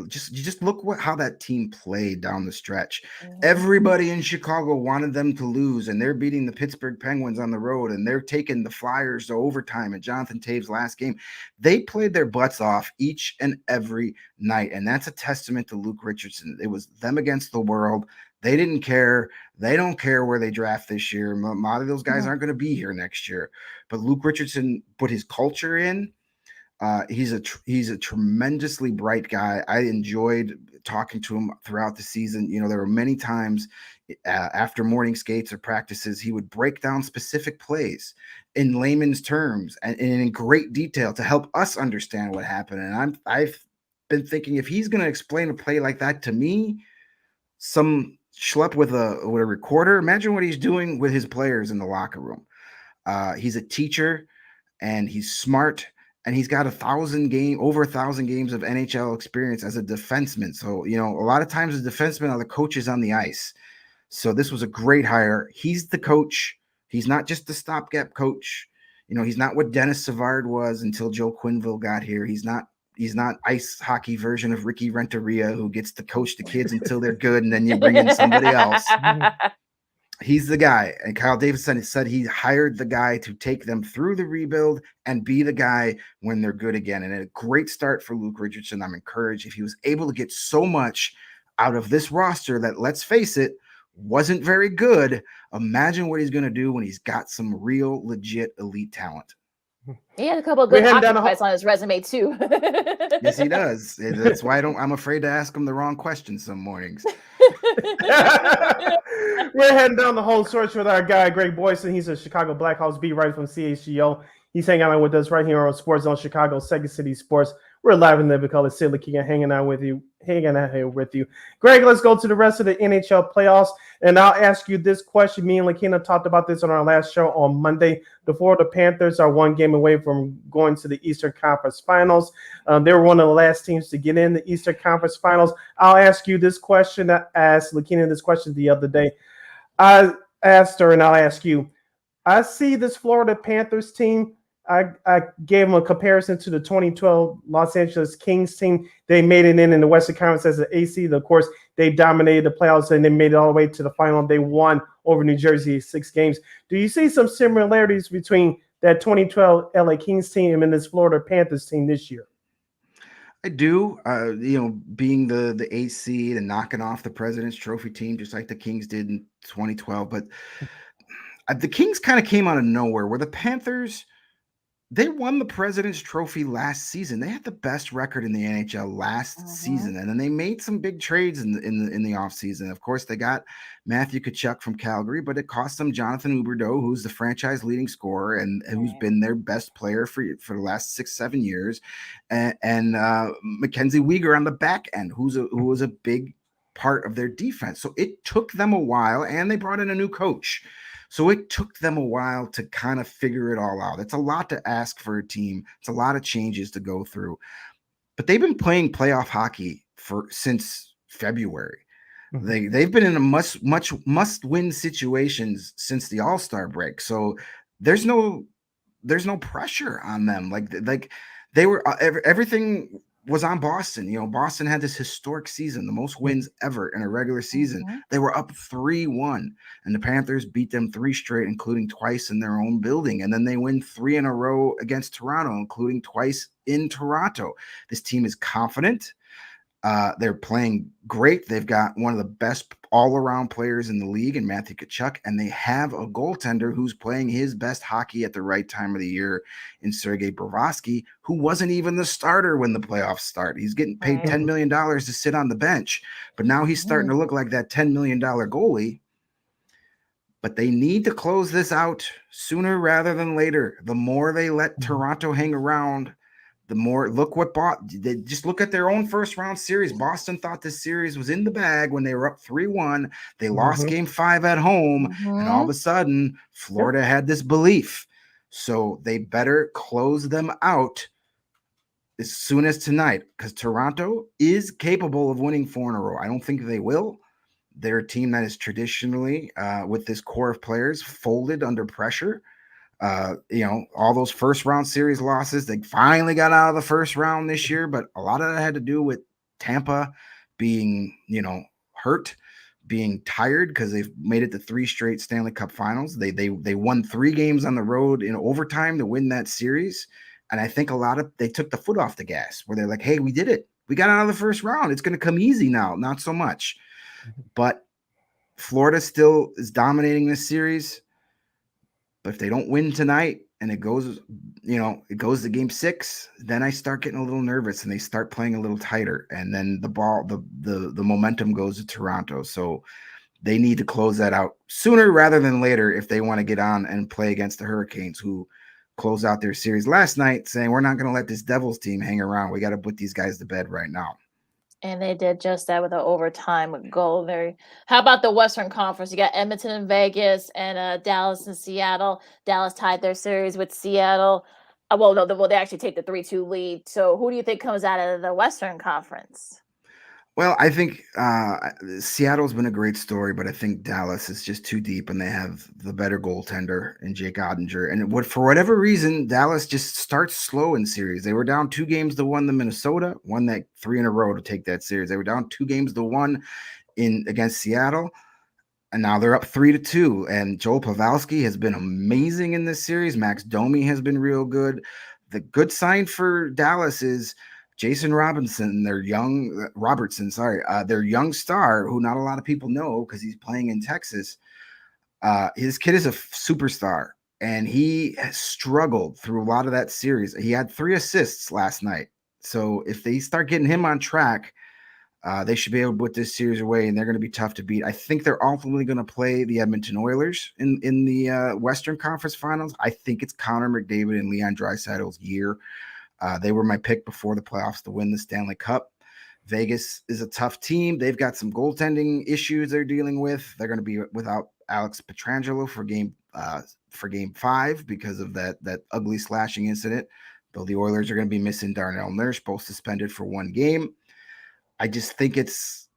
Just look how that team played down the stretch. Mm-hmm. Everybody in Chicago wanted them to lose, and they're beating the Pittsburgh Penguins on the road, and they're taking the Flyers to overtime at Jonathan Taves' last game. They played their butts off each and every night, and that's a testament to Luke Richardson. It was them against the world. They didn't care. They don't care where they draft this year. A lot of those guys aren't going to be here next year. But Luke Richardson put his culture in. He's a tremendously bright guy. I enjoyed talking to him throughout the season. There were many times after morning skates or practices, he would break down specific plays in layman's terms and in great detail to help us understand what happened. And I've been thinking, if he's going to explain a play like that to me, some schlep with a recorder, imagine what he's doing with his players in the locker room. He's a teacher, and he's smart, and he's got over 1,000 games of NHL experience as a defenseman. So, a lot of times the defensemen are the coaches on the ice. So this was a great hire. He's the coach. He's not just the stopgap coach. He's not what Dennis Savard was until Joe Quenneville got here. He's not ice hockey version of Ricky Renteria, who gets to coach the kids until they're good, and then you bring in somebody else. He's the guy. And Kyle Davidson said he hired the guy to take them through the rebuild and be the guy when they're good again. And a great start for Luke Richardson. I'm encouraged. If he was able to get so much out of this roster that, let's face it, wasn't very good, imagine what he's going to do when he's got some real, legit elite talent. He had a couple of good occupies on his resume too. Yes, he does. That's why I'm afraid to ask him the wrong questions some mornings. We're heading down the home stretch with our guy Greg Boysen. He's a Chicago Blackhawks beat writer from CHGO. He's hanging out with us right here on Sports Zone Chicago, Second City Sports. We're live in the color Sid King hanging out here with you. Greg, let's go to the rest of the NHL playoffs. And I'll ask you this question. Me and Lakina talked about this on our last show on Monday. The Florida Panthers are one game away from going to the Eastern Conference Finals. They were one of the last teams to get in the Eastern Conference Finals. I'll ask you this question. I asked Lakina this question the other day. I asked her, and I'll ask you. I see this Florida Panthers team. I gave them a comparison to the 2012 Los Angeles Kings team. They made it in the Western Conference as an AC. Of course, they dominated the playoffs, and they made it all the way to the final. They won over New Jersey 6 games. Do you see some similarities between that 2012 LA Kings team and this Florida Panthers team this year? I do. Being the 8th seed and knocking off the President's Trophy team, just like the Kings did in 2012. But the Kings kind of came out of nowhere, where the Panthers – they won the President's Trophy last season. They had the best record in the NHL last season, and then they made some big trades in the offseason. Of course, they got Matthew Tkachuk from Calgary, but it cost them Jonathan Huberdeau, who's the franchise leading scorer and who's been their best player for the last 6-7 years, and Mackenzie Weegar on the back end, who was a big part of their defense. So it took them a while, and they brought in a new coach. So it took them a while to kind of figure it all out. It's a lot to ask for a team. It's a lot of changes to go through. But they've been playing playoff hockey since February. They've been in a must-win situations since the All-Star break. So there's no pressure on them. Like they were everything was on Boston. Boston had this historic season, the most wins ever in a regular season. They were up 3-1, and the Panthers beat them 3 straight, including twice in their own building. And then they win 3 in a row against Toronto, including twice in Toronto. This team is confident. They're playing great. They've got one of the best all-around players in the league in Matthew Tkachuk, and they have a goaltender who's playing his best hockey at the right time of the year in Sergei Bobrovsky, who wasn't even the starter when the playoffs start. He's getting paid $10 million to sit on the bench, but now he's starting to look like that $10 million goalie. But they need to close this out sooner rather than later. The more they let Toronto hang around, the more they just look at their own first round series. Boston thought this series was in the bag when they were up 3-1. They lost game 5 at home, and all of a sudden Florida had this belief. So they better close them out as soon as tonight, because Toronto is capable of winning 4 in a row. I don't think they will. They're a team that is traditionally, with this core of players, folded under pressure. All those first round series losses, they finally got out of the first round this year, but a lot of that had to do with Tampa being, hurt, being tired, because they've made it to 3 straight Stanley Cup finals. They won 3 games on the road in overtime to win that series. And I think they took the foot off the gas, where they're like, hey, we did it. We got out of the first round. It's going to come easy now. Not so much. But Florida still is dominating this series. But if they don't win tonight and it goes to game 6, then I start getting a little nervous and they start playing a little tighter. And then the momentum goes to Toronto. So they need to close that out sooner rather than later if they want to get on and play against the Hurricanes, who close out their series last night saying, we're not going to let this Devils team hang around. We got to put these guys to bed right now. And they did just that with an overtime goal. How about the Western Conference? You got Edmonton and Vegas, and Dallas and Seattle. Dallas tied their series with Seattle. They actually take the 3-2 lead. So who do you think comes out of the Western Conference? Well, I think Seattle's been a great story, but I think Dallas is just too deep, and they have the better goaltender in Jake Ottinger. And for whatever reason, Dallas just starts slow in series. They were down 2-1 to Minnesota, won that 3 in a row to take that series. They were down 2-1 against Seattle, and now they're up 3-2. And Joel Pavelski has been amazing in this series. Max Domi has been real good. The good sign for Dallas is Jason Robertson, their young star, who not a lot of people know because he's playing in Texas. His kid is a superstar, and he has struggled through a lot of that series. He had 3 assists last night. So if they start getting him on track, they should be able to put this series away, and they're going to be tough to beat. I think they're ultimately going to play the Edmonton Oilers in the Western Conference Finals. I think it's Connor McDavid and Leon Draisaitl's year. They were my pick before the playoffs to win the Stanley Cup. Vegas is a tough team. They've got some goaltending issues they're dealing with. They're going to be without Alex Pietrangelo for game 5 because of that ugly slashing incident. Though the Oilers are going to be missing Darnell Nurse, both suspended for 1 game. I just think it's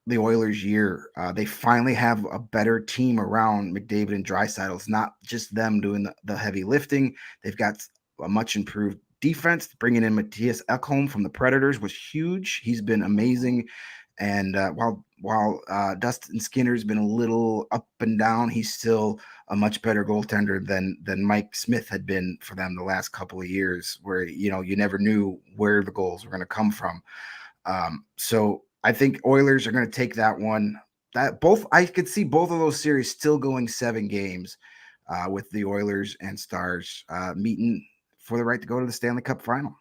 the Oilers' year. They finally have a better team around McDavid and Draisaitl. It's not just them doing the heavy lifting. They've got a much improved defense. Bringing in Matthias Ekholm from the Predators was huge. He's been amazing. And while Dustin Skinner's been a little up and down, he's still a much better goaltender than Mike Smith had been for them the last couple of years, where you never knew where the goals were going to come from. So I think Oilers are going to take that one. I could see both of those series still going 7 games, with the Oilers and Stars meeting for the right to go to the Stanley Cup final.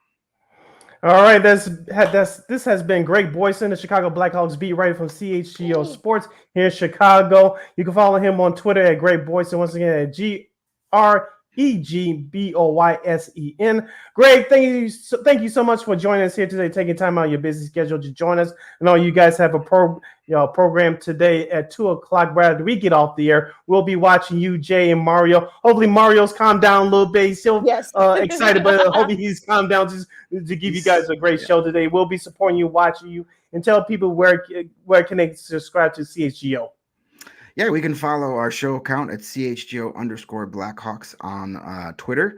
All right, this has been Greg Boysen, the Chicago Blackhawks beat writer from CHGO Sports here in Chicago. You can follow him on Twitter at Greg Boysen, once again at GREGBOYSEN. Greg, thank you so much for joining us here today, taking time out of your busy schedule to join us. I know you guys have a program today at 2:00. Right after we get off the air, we'll be watching you, Jay, and Mario. Hopefully, Mario's calmed down a little bit. He's still excited, but hopefully he's calmed down just to give you guys a great show today. We'll be supporting you, watching you, and tell people where can they subscribe to CHGO. Yeah, we can follow our show account at CHGO_Blackhawks on Twitter,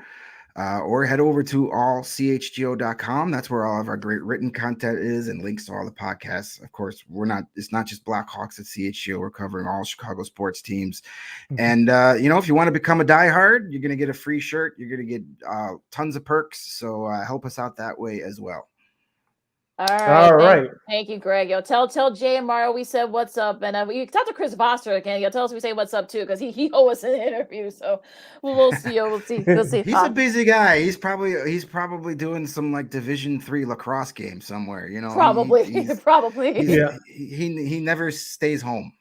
or head over to allchgo.com. That's where all of our great written content is, and links to all the podcasts. Of course, it's not just Blackhawks at CHGO. We're covering all Chicago sports teams. And, if you want to become a diehard, you're going to get a free shirt. You're going to get tons of perks. So help us out that way as well. All right. Thank you, Greg. Tell Jay and Mario we said what's up, and you talk to Chris Voster again. Tell us we say what's up too, because he owes us an interview. So we'll see. We'll see. He's a busy guy. He's probably doing some like Division III lacrosse game somewhere. Probably. He never stays home.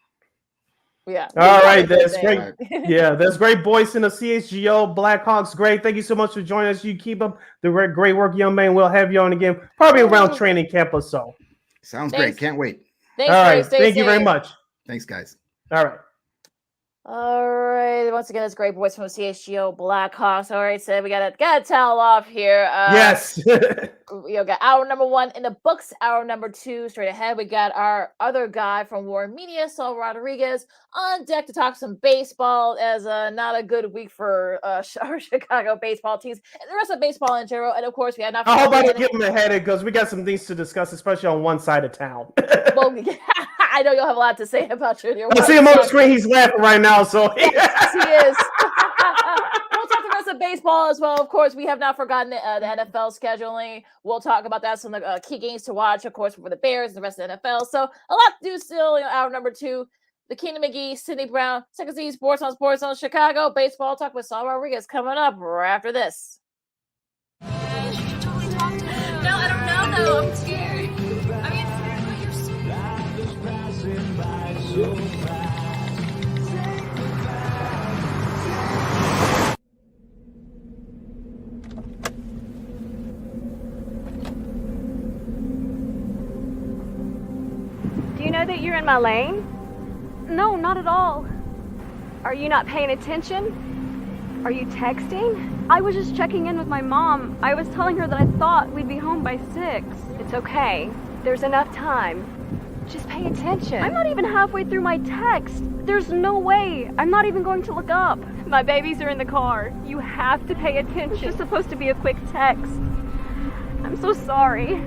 Yeah. All right, that's great. Yeah, that's Greg Boysen of CHGO Blackhawks. Greg, thank you so much for joining us. You keep up the great work, young man. We'll have you on again, probably around training camp or so. Sounds great. Can't wait. Thanks, all right, Greg. thank you very much. Thanks, guys. All right. All right. Once again, it's Greg Boysen from CHGO Blackhawks. All right, so we gotta towel off here. Yes. We got hour number 1 in the books. Hour number 2 straight ahead. We got our other guy from WARR Media, Saul Rodriguez, on deck to talk some baseball. As not a good week for our Chicago baseball teams and the rest of baseball in general. And of course, we had not. I hope I don't give him a headache because we got some things to discuss, especially on one side of town. Well, I know you'll have a lot to say about your. I see him on the screen. He's laughing right now. So yes, he is. We'll talk the rest of baseball as well. Of course, we have not forgotten the NFL scheduling. We'll talk about that. Some of the key games to watch, of course, for the Bears and the rest of the NFL. So a lot to do still. Hour number 2. The Keenan McGee, Sydney Brown, Second City Sports on Chicago. Baseball talk with Saul Rodriguez coming up right after this. No, I don't know though. I'm scared. I mean, you're Do you know that you're in my lane? No, not at all. Are you not paying attention? Are you texting? I was just checking in with my mom. I was telling her that I thought we'd be home by 6. It's okay. There's enough time. Just pay attention. I'm not even halfway through my text. There's no way. I'm not even going to look up. My babies are in the car. You have to pay attention. It's just supposed to be a quick text. I'm so sorry.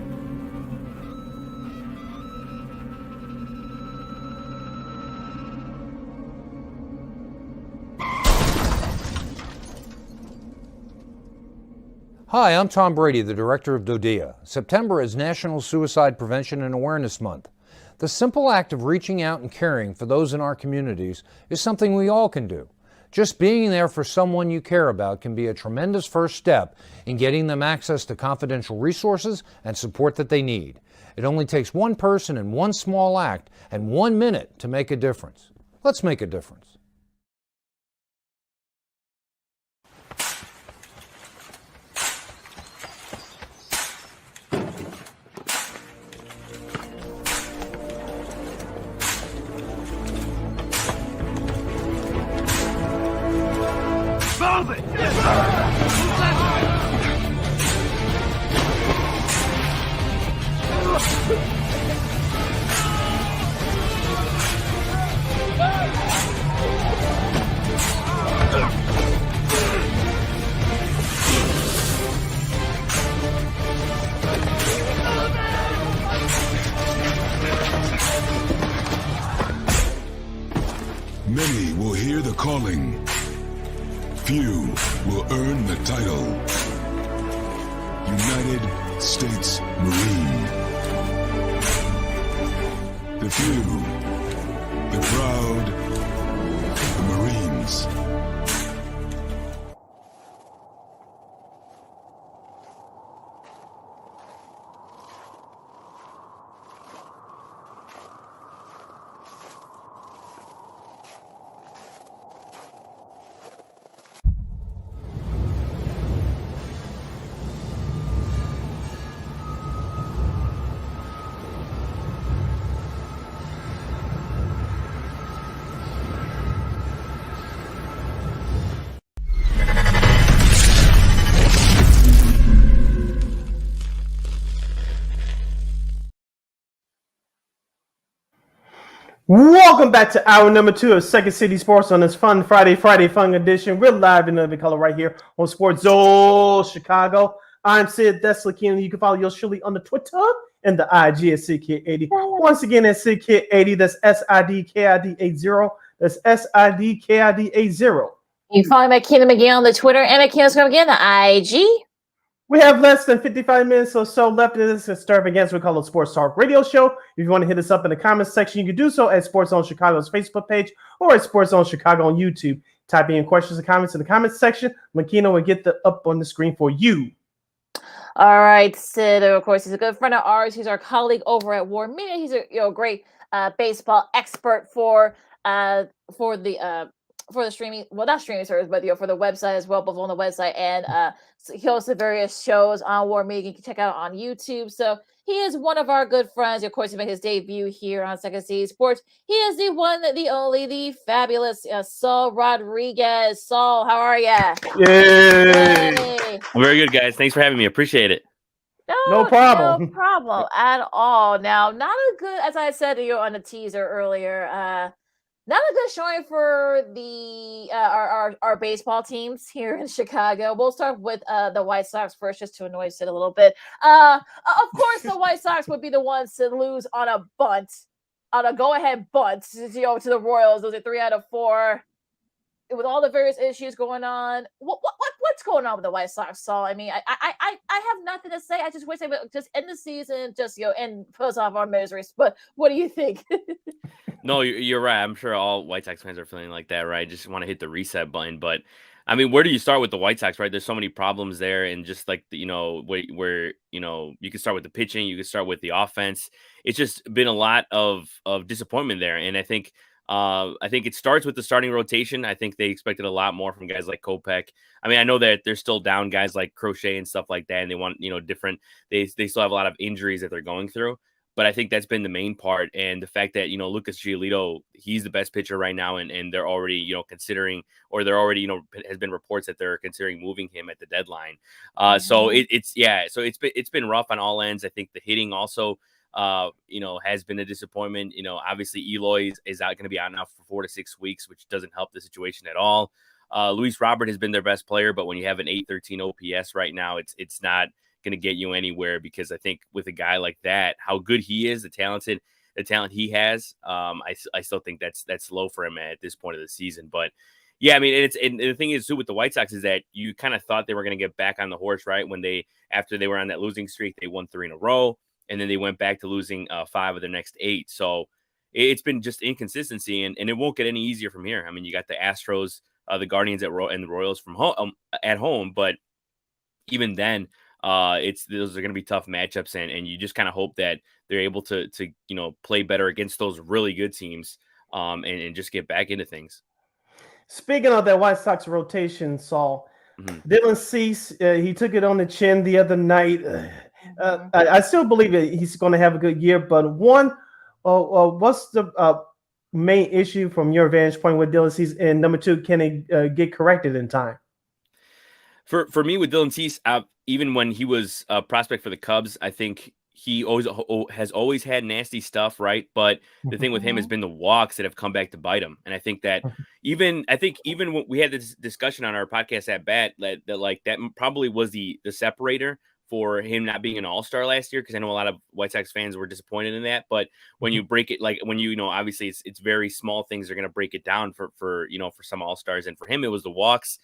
Hi, I'm Tom Brady, the director of DODEA. September is National Suicide Prevention and Awareness Month. The simple act of reaching out and caring for those in our communities is something we all can do. Just being there for someone you care about can be a tremendous first step in getting them access to confidential resources and support that they need. It only takes one person and one small act and 1 minute to make a difference. Let's make a difference. Move it! Many will hear the calling. Few will earn the title. United States Marine. The few, the proud, the Marines. Welcome back to hour number 2 of Second City Sports on this fun Friday Fun edition. We're live in living color right here on Sports Zone Chicago. I'm Sid Deslakina. You can follow yours truly on the Twitter and the IG at SidKid80. Once again, at SidKid80. That's SIDKID80. That's SIDKID80. You can follow me at Keenan McGee on the Twitter and at Keenan's again the IG. We have less than 55 minutes or so left in this extravaganza we call a Sports Talk Radio Show. If you want to hit us up in the comments section, you can do so at Sports Zone Chicago's Facebook page or at Sports Zone Chicago on YouTube. Type in questions and comments in the comments section. Makina will get up on the screen for you. All right, Sid, of course, he's a good friend of ours. He's our colleague over at WARR Media. He's a great baseball expert for for the streaming, well, not streaming service, but for the website as well, both on the website, and so he hosts various shows on WARR Media. You can check out on YouTube. So he is one of our good friends. Of course, he made his debut here on Second City Sports. He is the one, the only, the fabulous Saul Rodriguez. Saul, how are ya? Yay! I'm very good, guys. Thanks for having me. Appreciate it. No problem. No problem at all. Now, not a good, as I said to you on the teaser earlier, not a good showing for the our baseball teams here in Chicago. We'll start with the White Sox first, just to annoy Sid a little bit. Of course, the White Sox would be the ones to lose on a bunt, on a go-ahead bunt, to the Royals. Those are 3 out of 4. With all the various issues going on, what's going on with the White Sox, Saul? I mean, I have nothing to say. I just wish they would just end the season, just and put us off our miseries. But what do you think? No, you're right. I'm sure all White Sox fans are feeling like that, right? Just want to hit the reset button. But I mean, where do you start with the White Sox, right? There's so many problems there, and just like where you can start with the pitching, you can start with the offense. It's just been a lot of disappointment there, and I think it starts with the starting rotation. I think they expected a lot more from guys like Kopech. I mean, I know that they're still down guys like Crochet and stuff like that, and they want different. They still have a lot of injuries that they're going through. But I think that's been the main part. And the fact that, Lucas Giolito, he's the best pitcher right now. And they're already, considering, or they're already, has been reports that they're considering moving him at the deadline. So it's been rough on all ends. I think the hitting also, has been a disappointment. Obviously Eloy is out going to be out now for 4 to 6 weeks, which doesn't help the situation at all. Luis Robert has been their best player, but when you have an 813 OPS right now, it's not going to get you anywhere, because I think with a guy like that, how good he is, the talent he has, I still think that's low for him at this point of the season. But yeah, I mean, and the thing is too with the White Sox is that you kind of thought they were going to get back on the horse, right? When after they were on that losing streak, they won 3 in a row, and then they went back to losing 5 of their next 8. So it's been just inconsistency, and it won't get any easier from here. I mean, you got the Astros, the Guardians and the Royals from home at home, but even then, those are going to be tough matchups, and you just kind of hope that they're able to play better against those really good teams, and just get back into things. Speaking of that White Sox rotation, Saul, Dylan Cease, he took it on the chin the other night. I still believe that he's going to have a good year, but what's the main issue from your vantage point with Dylan Cease, and number 2, can it get corrected in time? For me with Dylan Cease, even when he was a prospect for the Cubs, I think he has always had nasty stuff, right? But the thing with him has been the walks that have come back to bite him. And I think that even when we had this discussion on our podcast at Bat, that probably was the separator for him not being an all-star last year, because I know a lot of White Sox fans were disappointed in that. But when you break it, obviously it's very small things are going to break it down for some all-stars. And for him, it was the walks.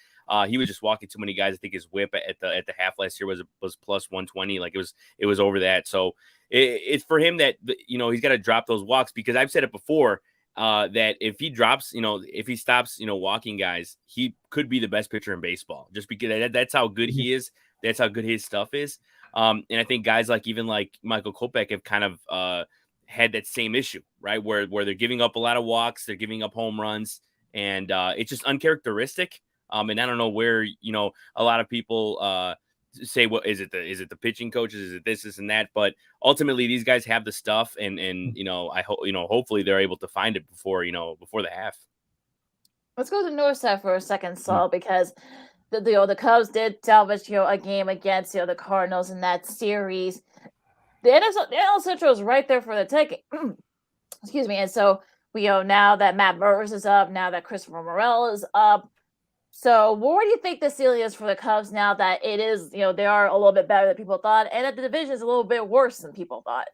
He was just walking too many guys. I think his whip at the half last year was plus 120. Like it was over that. So it's for him that, he's got to drop those walks, because I've said it before, that if he drops, if he stops, walking guys, he could be the best pitcher in baseball, just because that's how good he is. That's how good his stuff is. And I think guys like Michael Kopech have kind of had that same issue, right? Where they're giving up a lot of walks, they're giving up home runs, and it's just uncharacteristic. And I don't know where, a lot of people say, what is it the pitching coaches? Is it this and that? But ultimately these guys have the stuff, and I hope, hopefully they're able to find it before the half. Let's go to the north side for a second, Saul, because the Cubs did salvage, a game against, the Cardinals in that series. The NL Central is right there for the taking. Excuse me. And so we know now that Matt Burrs is up, now that Christopher Morel is up. So what do you think the ceiling is for the Cubs now that it is, they are a little bit better than people thought, and that the division is a little bit worse than people thought?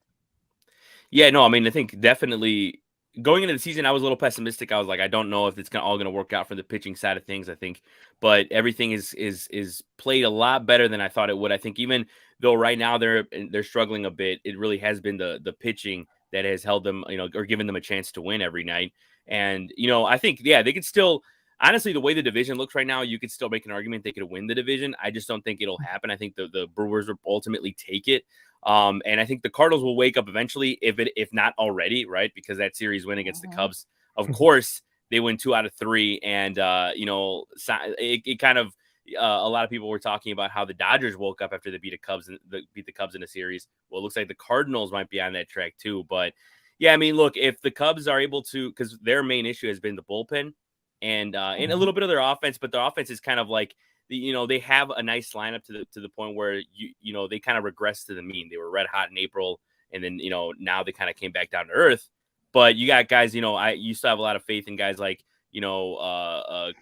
Yeah, no, I mean, I think definitely going into the season, I was a little pessimistic. I was like, I don't know if it's all going to work out for the pitching side of things, I think, but everything is played a lot better than I thought it would. I think even though right now they're struggling a bit, it really has been the pitching that has held them, or given them a chance to win every night. And, I think, yeah, they could still, honestly, the way the division looks right now, you could still make an argument they could win the division. I just don't think it'll happen. I think the Brewers will ultimately take it. And I think the Cardinals will wake up eventually, if not already, right? Because that series win against the Cubs of course, they win 2 out of 3, and it kind of a lot of people were talking about how the Dodgers woke up after they beat the Cubs in a series. Well, it looks like the Cardinals might be on that track too. But yeah, I mean, look, if the Cubs are able to, because their main issue has been the bullpen and a little bit of their offense, but their offense is kind of like they have a nice lineup to the point where they kind of regress to the mean. They were red hot in April, and then now they kind of came back down to earth. But you got guys, I used to have a lot of faith in guys like Matt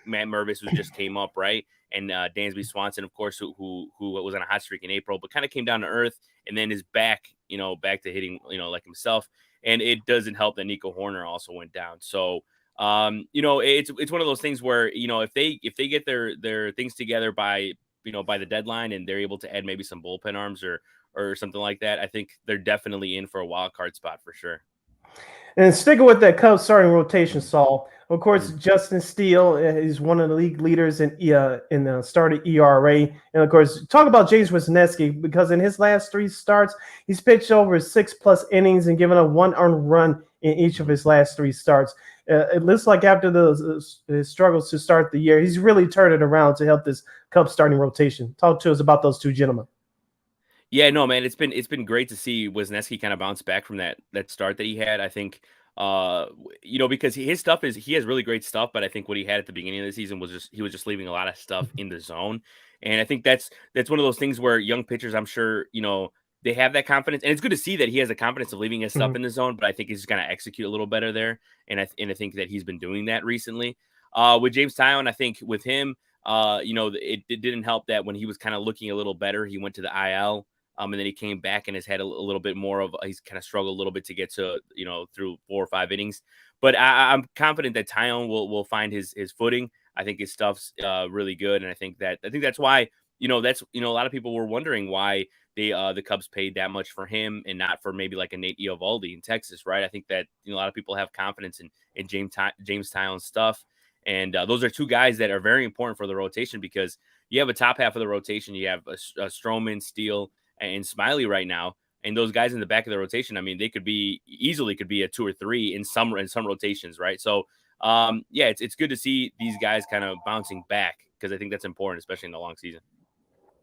Mervis, who just came up, right? And Dansby Swanson, of course, who was on a hot streak in April, but kind of came down to earth and then is back to hitting, like himself. And it doesn't help that Nico Horner also went down. So, it's one of those things where, if they get their things together by the deadline and they're able to add maybe some bullpen arms or something like that, I think they're definitely in for a wild card spot for sure. And sticking with that Cubs starting rotation, Saul, of course, Justin Steele is one of the league leaders in the starting ERA. And, of course, talk about James Wisniewski, because in his last 3 starts, he's pitched over 6+ innings and given a 1 earned run in each of his last 3 starts. It looks like after his struggles to start the year, he's really turned it around to help this Cubs starting rotation. Talk to us about those 2 gentlemen. Yeah, no, man, it's been great to see Wisniewski kind of bounce back from that start that he had. I think, because his stuff he has really great stuff, but I think what he had at the beginning of the season was he was just leaving a lot of stuff in the zone. And I think that's one of those things where young pitchers, I'm sure, they have that confidence, and it's good to see that he has the confidence of leaving his stuff in the zone, but I think he's just going to execute a little better there. And I think that he's been doing that recently. With James Taillon, I think with him, it didn't help that when he was kind of looking a little better, he went to the IL. And then he came back and has had a little bit more of, he's kind of struggled a little bit to get to, through 4 or 5 innings. But I'm confident that Taillon will find his footing. I think his stuff's really good. And I think that's why, that's, a lot of people were wondering why the Cubs paid that much for him and not for maybe like a Nate Eovaldi in Texas, right? I think that, a lot of people have confidence in James Taillon's stuff. And those are 2 guys that are very important for the rotation, because you have a top half of the rotation. You have a Stroman, Steele, and Smiley right now, and those guys in the back of the rotation, I mean, they could easily be a 2 or 3 in some rotations, right? So, it's good to see these guys kind of bouncing back, because I think that's important, especially in the long season.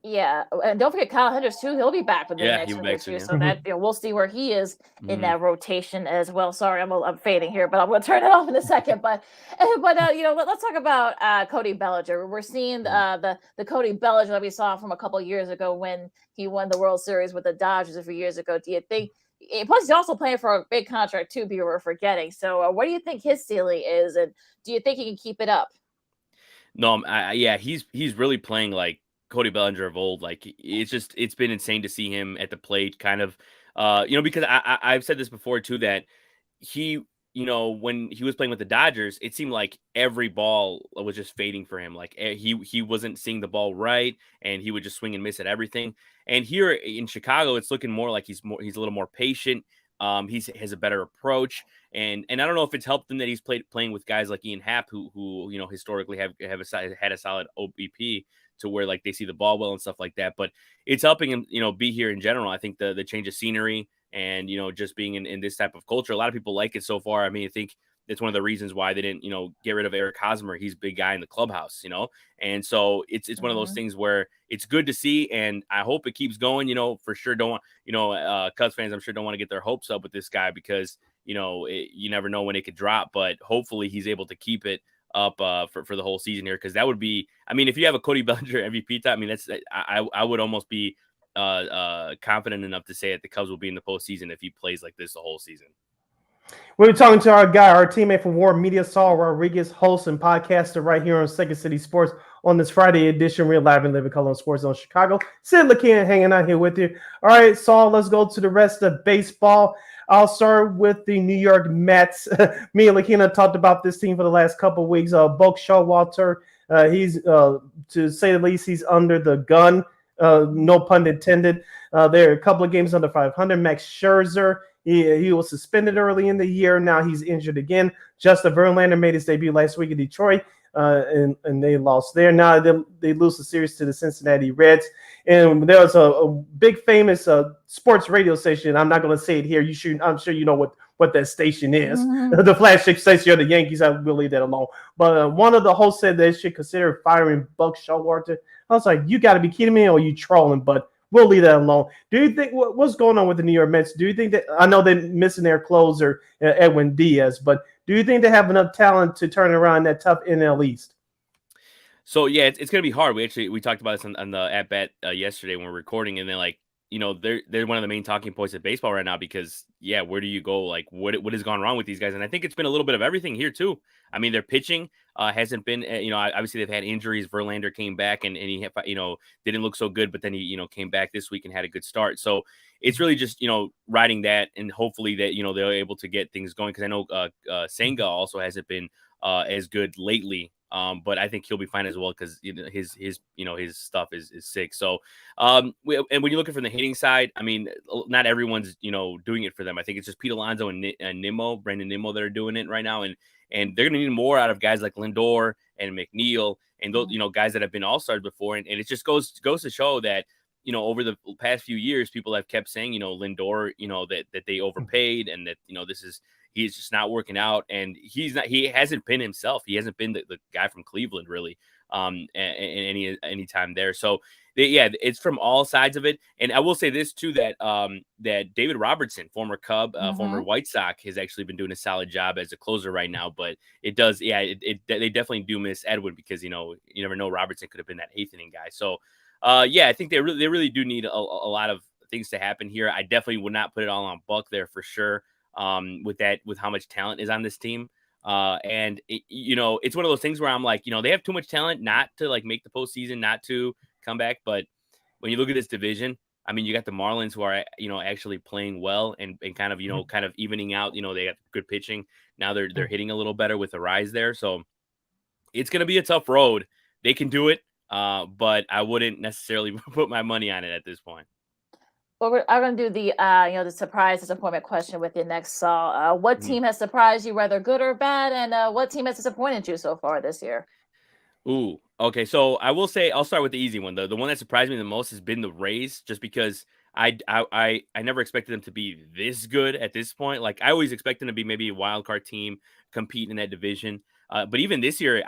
Yeah, and don't forget Kyle Hendricks too. He'll be back within the next week or 2, yeah. so that we'll see where he is in that rotation as well. Sorry, I'm fading here, but I'm going to turn it off in a second. But let's talk about Cody Bellinger. We're seeing the Cody Bellinger that we saw from a couple of years ago when he won the World Series with the Dodgers a few years ago. Do you think? Plus, he's also playing for a big contract too. People were forgetting. So, what do you think his ceiling is, and do you think he can keep it up? No, he's really playing like Cody Bellinger of old. Like, it's been insane to see him at the plate, kind of, because I've said this before too, that he, when he was playing with the Dodgers, it seemed like every ball was just fading for him. Like he wasn't seeing the ball right, and he would just swing and miss at everything. And here in Chicago, it's looking more like he's a little more patient. He has a better approach, and I don't know if it's helped him that he's playing with guys like Ian Happ, who historically had a solid OBP, to where like they see the ball well and stuff like that. But it's helping him, be here in general. I think the change of scenery and, just being in this type of culture, a lot of people like it so far. I mean, I think it's one of the reasons why they didn't, get rid of Eric Hosmer. He's a big guy in the clubhouse, and so it's one of those things where it's good to see, and I hope it keeps going. For sure, don't want, Cubs fans, I'm sure, don't want to get their hopes up with this guy, because you never know when it could drop, but hopefully he's able to keep it up for the whole season here, because that would be, I mean, if you have a Cody Bellinger MVP time, I mean, that's I would almost be confident enough to say that the Cubs will be in the postseason if he plays like this the whole season. We're talking to our teammate from WARR Media, Saul Rodriguez, host and podcaster right here on Second City Sports on this Friday edition. We're live and living color on Sports Zone Chicago. Sid LaKen hanging out here with you. All right, Saul, let's go to the rest of baseball. I'll start with the New York Mets. Me and LaKen talked about this team for the last couple of weeks. Buck Showalter, he's, to say the least, he's under the gun. No pun intended. There are a couple of games under 500. Max Scherzer, he was suspended early in the year. Now he's injured again. Justin Verlander made his debut last week in Detroit, and they lost there. Now they lose the series to the Cincinnati Reds. And there was a big famous sports radio station. I'm not going to say it here. I'm sure you know what that station is. Mhm. The flagship station of the Yankees, I will leave that alone. But one of the hosts said they should consider firing Buck Showalter. I was like, you got to be kidding me, or you trolling? But we'll leave that alone. Do you think what's going on with the New York Mets? Do you think that I know they're missing their closer Edwin Diaz, but do you think they have enough talent to turn around that tough NL East? So yeah, it's gonna be hard. We talked about this on the at bat yesterday when we we're recording, and then like they're one of the main talking points of baseball right now because yeah, where do you go? Like what has gone wrong with these guys? And I think it's been a little bit of everything here too. I mean, their pitching hasn't been obviously they've had injuries. Verlander came back and he didn't look so good, but then he came back this week and had a good start. So it's really just riding that and hopefully that they're able to get things going because I know Senga also hasn't been as good lately. But I think he'll be fine as well because his stuff is sick. So and when you look at from the hitting side, I mean, not everyone's doing it for them. I think it's just Pete Alonso and Brandon Nimmo that are doing it right now, and they're gonna need more out of guys like Lindor and McNeil and those guys that have been all-stars before, and it just goes to show that over the past few years, people have kept saying Lindor that they overpaid and that he's just not working out, and he hasn't been himself. He hasn't been the guy from Cleveland really any time there. So it's from all sides of it. And I will say this too, that that David Robertson, former Cub, former White Sox, has actually been doing a solid job as a closer right now, but they definitely do miss Edwin because you never know, Robertson could have been that 8th inning guy. So I think they really do need a lot of things to happen here. I definitely would not put it all on Buck there for sure. With how much talent is on this team. And it's one of those things where I'm like, they have too much talent not to like make the postseason, not to come back. But when you look at this division, I mean, you got the Marlins who are, actually playing well and kind of, kind of evening out, they got good pitching. Now they're hitting a little better with the rise there. So it's going to be a tough road. They can do it. But I wouldn't necessarily put my money on it at this point. Well, I'm going to do the surprise disappointment question with you next, Saul. What team has surprised you, whether good or bad, and what team has disappointed you so far this year? Ooh, okay. So I will say I'll start with the easy one. The one that surprised me the most has been the Rays, just because I never expected them to be this good at this point. Like I always expect them to be maybe a wild card team, compete in that division. But even this year,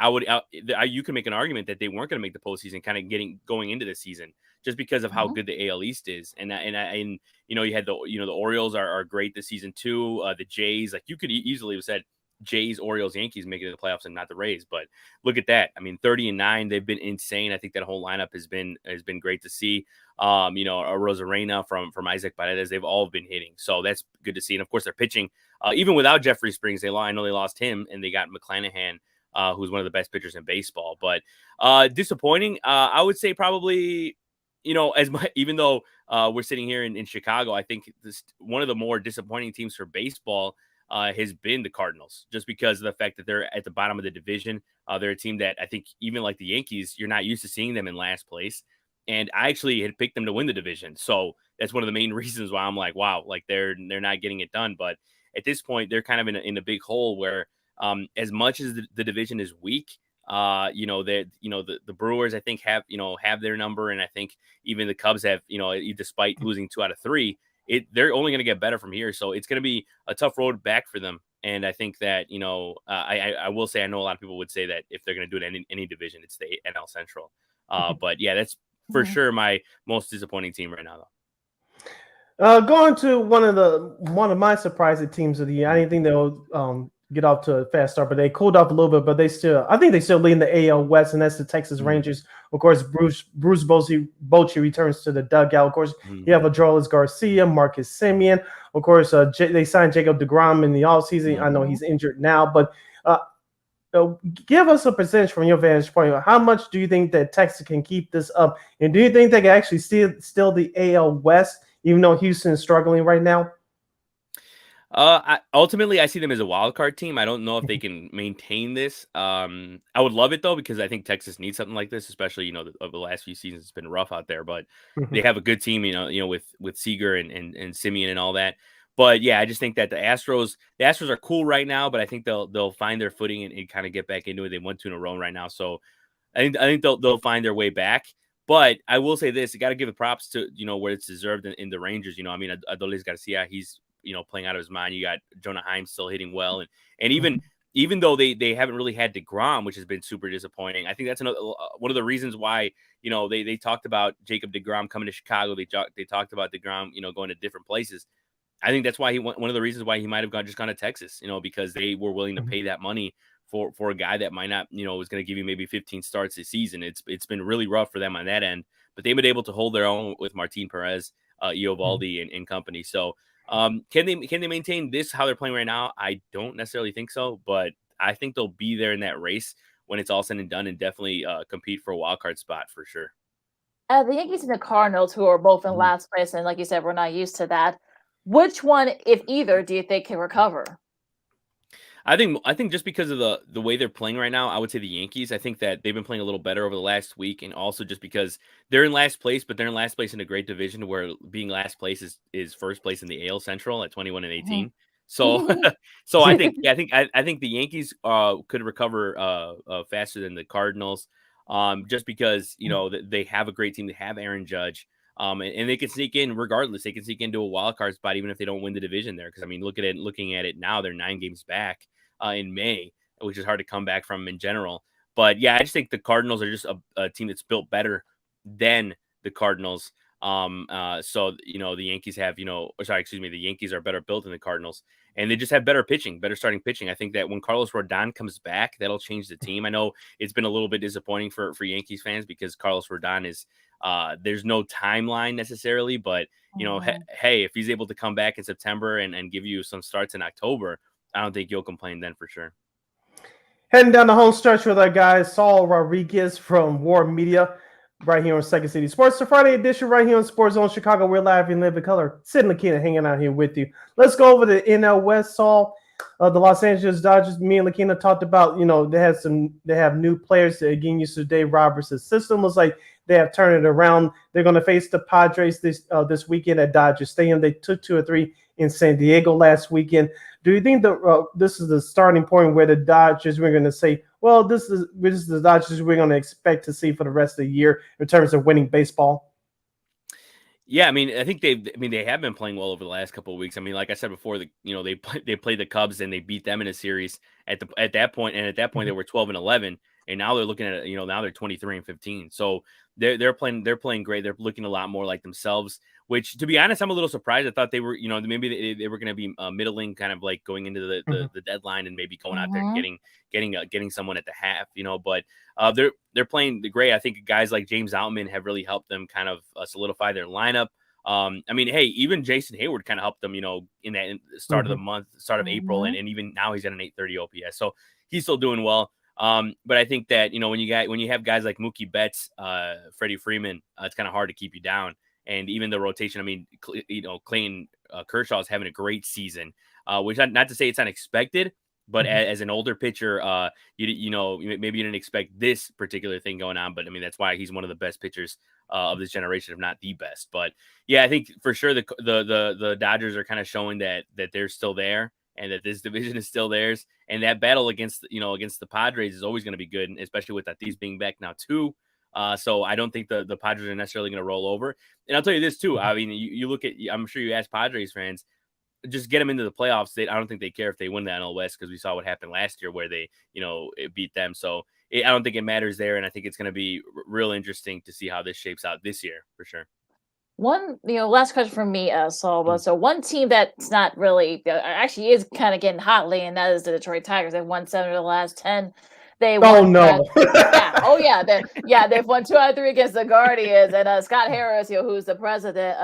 you can make an argument that they weren't going to make the postseason, kind of going into the season, just because of how good the AL East is. And you had the Orioles are great this season too. The Jays, like you could easily have said Jays, Orioles, Yankees making it to the playoffs and not the Rays. But look at that. I mean, 30-9, they've been insane. I think that whole lineup has been great to see. A Rosarena from Isaac Paredes, they've all been hitting. So that's good to see. And of course, they're pitching. Even without Jeffrey Springs, I know they lost him and they got McClanahan, who's one of the best pitchers in baseball. But disappointing, I would say probably, even though we're sitting here in Chicago, I think one of the more disappointing teams for baseball has been the Cardinals, just because of the fact that they're at the bottom of the division. They're a team that I think even like the Yankees, you're not used to seeing them in last place. And I actually had picked them to win the division. So that's one of the main reasons why I'm like, wow, like they're not getting it done. But at this point, they're kind of in a big hole where as much as the division is weak, the Brewers, I think, have their number. And I think even the Cubs have, despite losing 2 out of 3, they're only going to get better from here. So it's going to be a tough road back for them. And I think that, I will say, I know a lot of people would say that if they're going to do it in any division, it's the NL Central. But yeah, that's for sure my most disappointing team right now, though. Going to one of my surprising teams of the year. I didn't think they'll get off to a fast start, but they cooled off a little bit. But I think they still lead in the AL West, and that's the Texas Rangers. Of course, Bruce Bochy returns to the dugout. Of course, you have Adolis Garcia, Marcus Semien. Of course, they signed Jacob deGrom in the offseason. I know he's injured now, but give us a percentage from your vantage point. How much do you think that Texas can keep this up? And do you think they can actually steal the AL West, even though Houston is struggling right now? Ultimately, I see them as a wild card team. I don't know if they can maintain this. I would love it though, because I think Texas needs something like this, especially over the last few seasons. It's been rough out there, but they have a good team. With Seager and Semien and all that. But yeah, I just think that the Astros are cool right now, but I think they'll find their footing and kind of get back into it. They won 2 in a row right now, so I think they'll find their way back. But I will say this: you got to give the props to where it's deserved in the Rangers. Adolis Garcia, he's playing out of his mind. You got Jonah Heim still hitting well, and even though they haven't really had DeGrom, which has been super disappointing, I think that's another one of the reasons why they talked about Jacob DeGrom coming to Chicago. They talked about DeGrom going to different places. I think that's why one of the reasons why he might have just gone to Texas, because they were willing to pay that money for a guy that might not, was going to give you maybe 15 starts this season. It's been really rough for them on that end, but they've been able to hold their own with Martin Perez, Eovaldi, and company. So can they maintain this how they're playing right now? I don't necessarily think so, but I think they'll be there in that race when it's all said and done, and definitely compete for a wild card spot for sure. The Yankees and the Cardinals, who are both in last place, and like you said, we're not used to that. Which one, if either, do you think can recover? I think just because of the way they're playing right now, I would say the Yankees. I think that they've been playing a little better over the last week, and also just because they're in last place, but they're in last place in a great division where being last place is first place in the AL Central at 21-18. So so I think the Yankees could recover faster than the Cardinals, just because they have a great team. They have Aaron Judge. And they can sneak in regardless. They can sneak into a wild card spot even if they don't win the division there. Because looking at it now, they're 9 games back in May, which is hard to come back from in general. But yeah, I just think the Cardinals are just a team that's built better than the Cardinals. So the Yankees have the Yankees are better built than the Cardinals, and they just have better starting pitching. I think that when Carlos Rodon comes back, that'll change the team. I know it's been a little bit disappointing for Yankees fans because Carlos Rodon is. There's no timeline necessarily, but hey, if he's able to come back in September and give you some starts in October, I don't think you'll complain then for sure. Heading down the home stretch with our guy Saul Rodriguez from WARR Media, right here on Second City Sports. The Friday edition, right here on Sports Zone Chicago. We're live and live in color. Sid and Lakina hanging out here with you. Let's go over the NL West, Saul. The Los Angeles Dodgers. Me and Lakina talked about, they have new players that are getting used to Dave Roberts' system. Looks like they have turned it around. They're going to face the Padres this weekend at Dodger Stadium. They took 2 or 3 in San Diego last weekend. Do you think that this is the starting point where the Dodgers, we're going to say, well, this is the Dodgers we're going to expect to see for the rest of the year in terms of winning baseball? Yeah, I mean, I think they have been playing well over the last couple of weeks. I mean, like I said before, they played the Cubs and they beat them in a series at that point, and at that point they were 12-11, and now they're looking at now they're 23-15. So they're playing great. They're looking a lot more like themselves. Which, to be honest, I'm a little surprised. I thought they were maybe they were going to be middling, kind of like going into the deadline and maybe going out there and getting someone at the half, but they're playing great. I think guys like James Outman have really helped them kind of solidify their lineup. I mean, hey, even Jason Hayward kind of helped them, in that start of the month, start of April, and even now he's at an 830 OPS, so he's still doing well. But I think that when you have guys like Mookie Betts, Freddie Freeman, it's kind of hard to keep you down. And even the rotation, I mean, Clayton Kershaw is having a great season, which not to say it's unexpected, but as an older pitcher, maybe you didn't expect this particular thing going on. But I mean, that's why he's one of the best pitchers of this generation, if not the best. But yeah, I think for sure the Dodgers are kind of showing that they're still there and that this division is still theirs. And that battle against the Padres is always going to be good, especially with Tatis being back now too. So I don't think the Padres are necessarily going to roll over. And I'll tell you this too. I mean, you look at, I'm sure you ask Padres fans, just get them into the playoffs. I don't think they care if they win the NL West, because we saw what happened last year where they, it beat them. So I don't think it matters there. And I think it's going to be real interesting to see how this shapes out this year for sure. One, last question from me, Saul. So one team that's not really, actually is kind of getting hotly, and that is the Detroit Tigers. They've won 7 of the last 10. They won, they've won 2 out of 3 against the Guardians. And Scott Harris, who's the president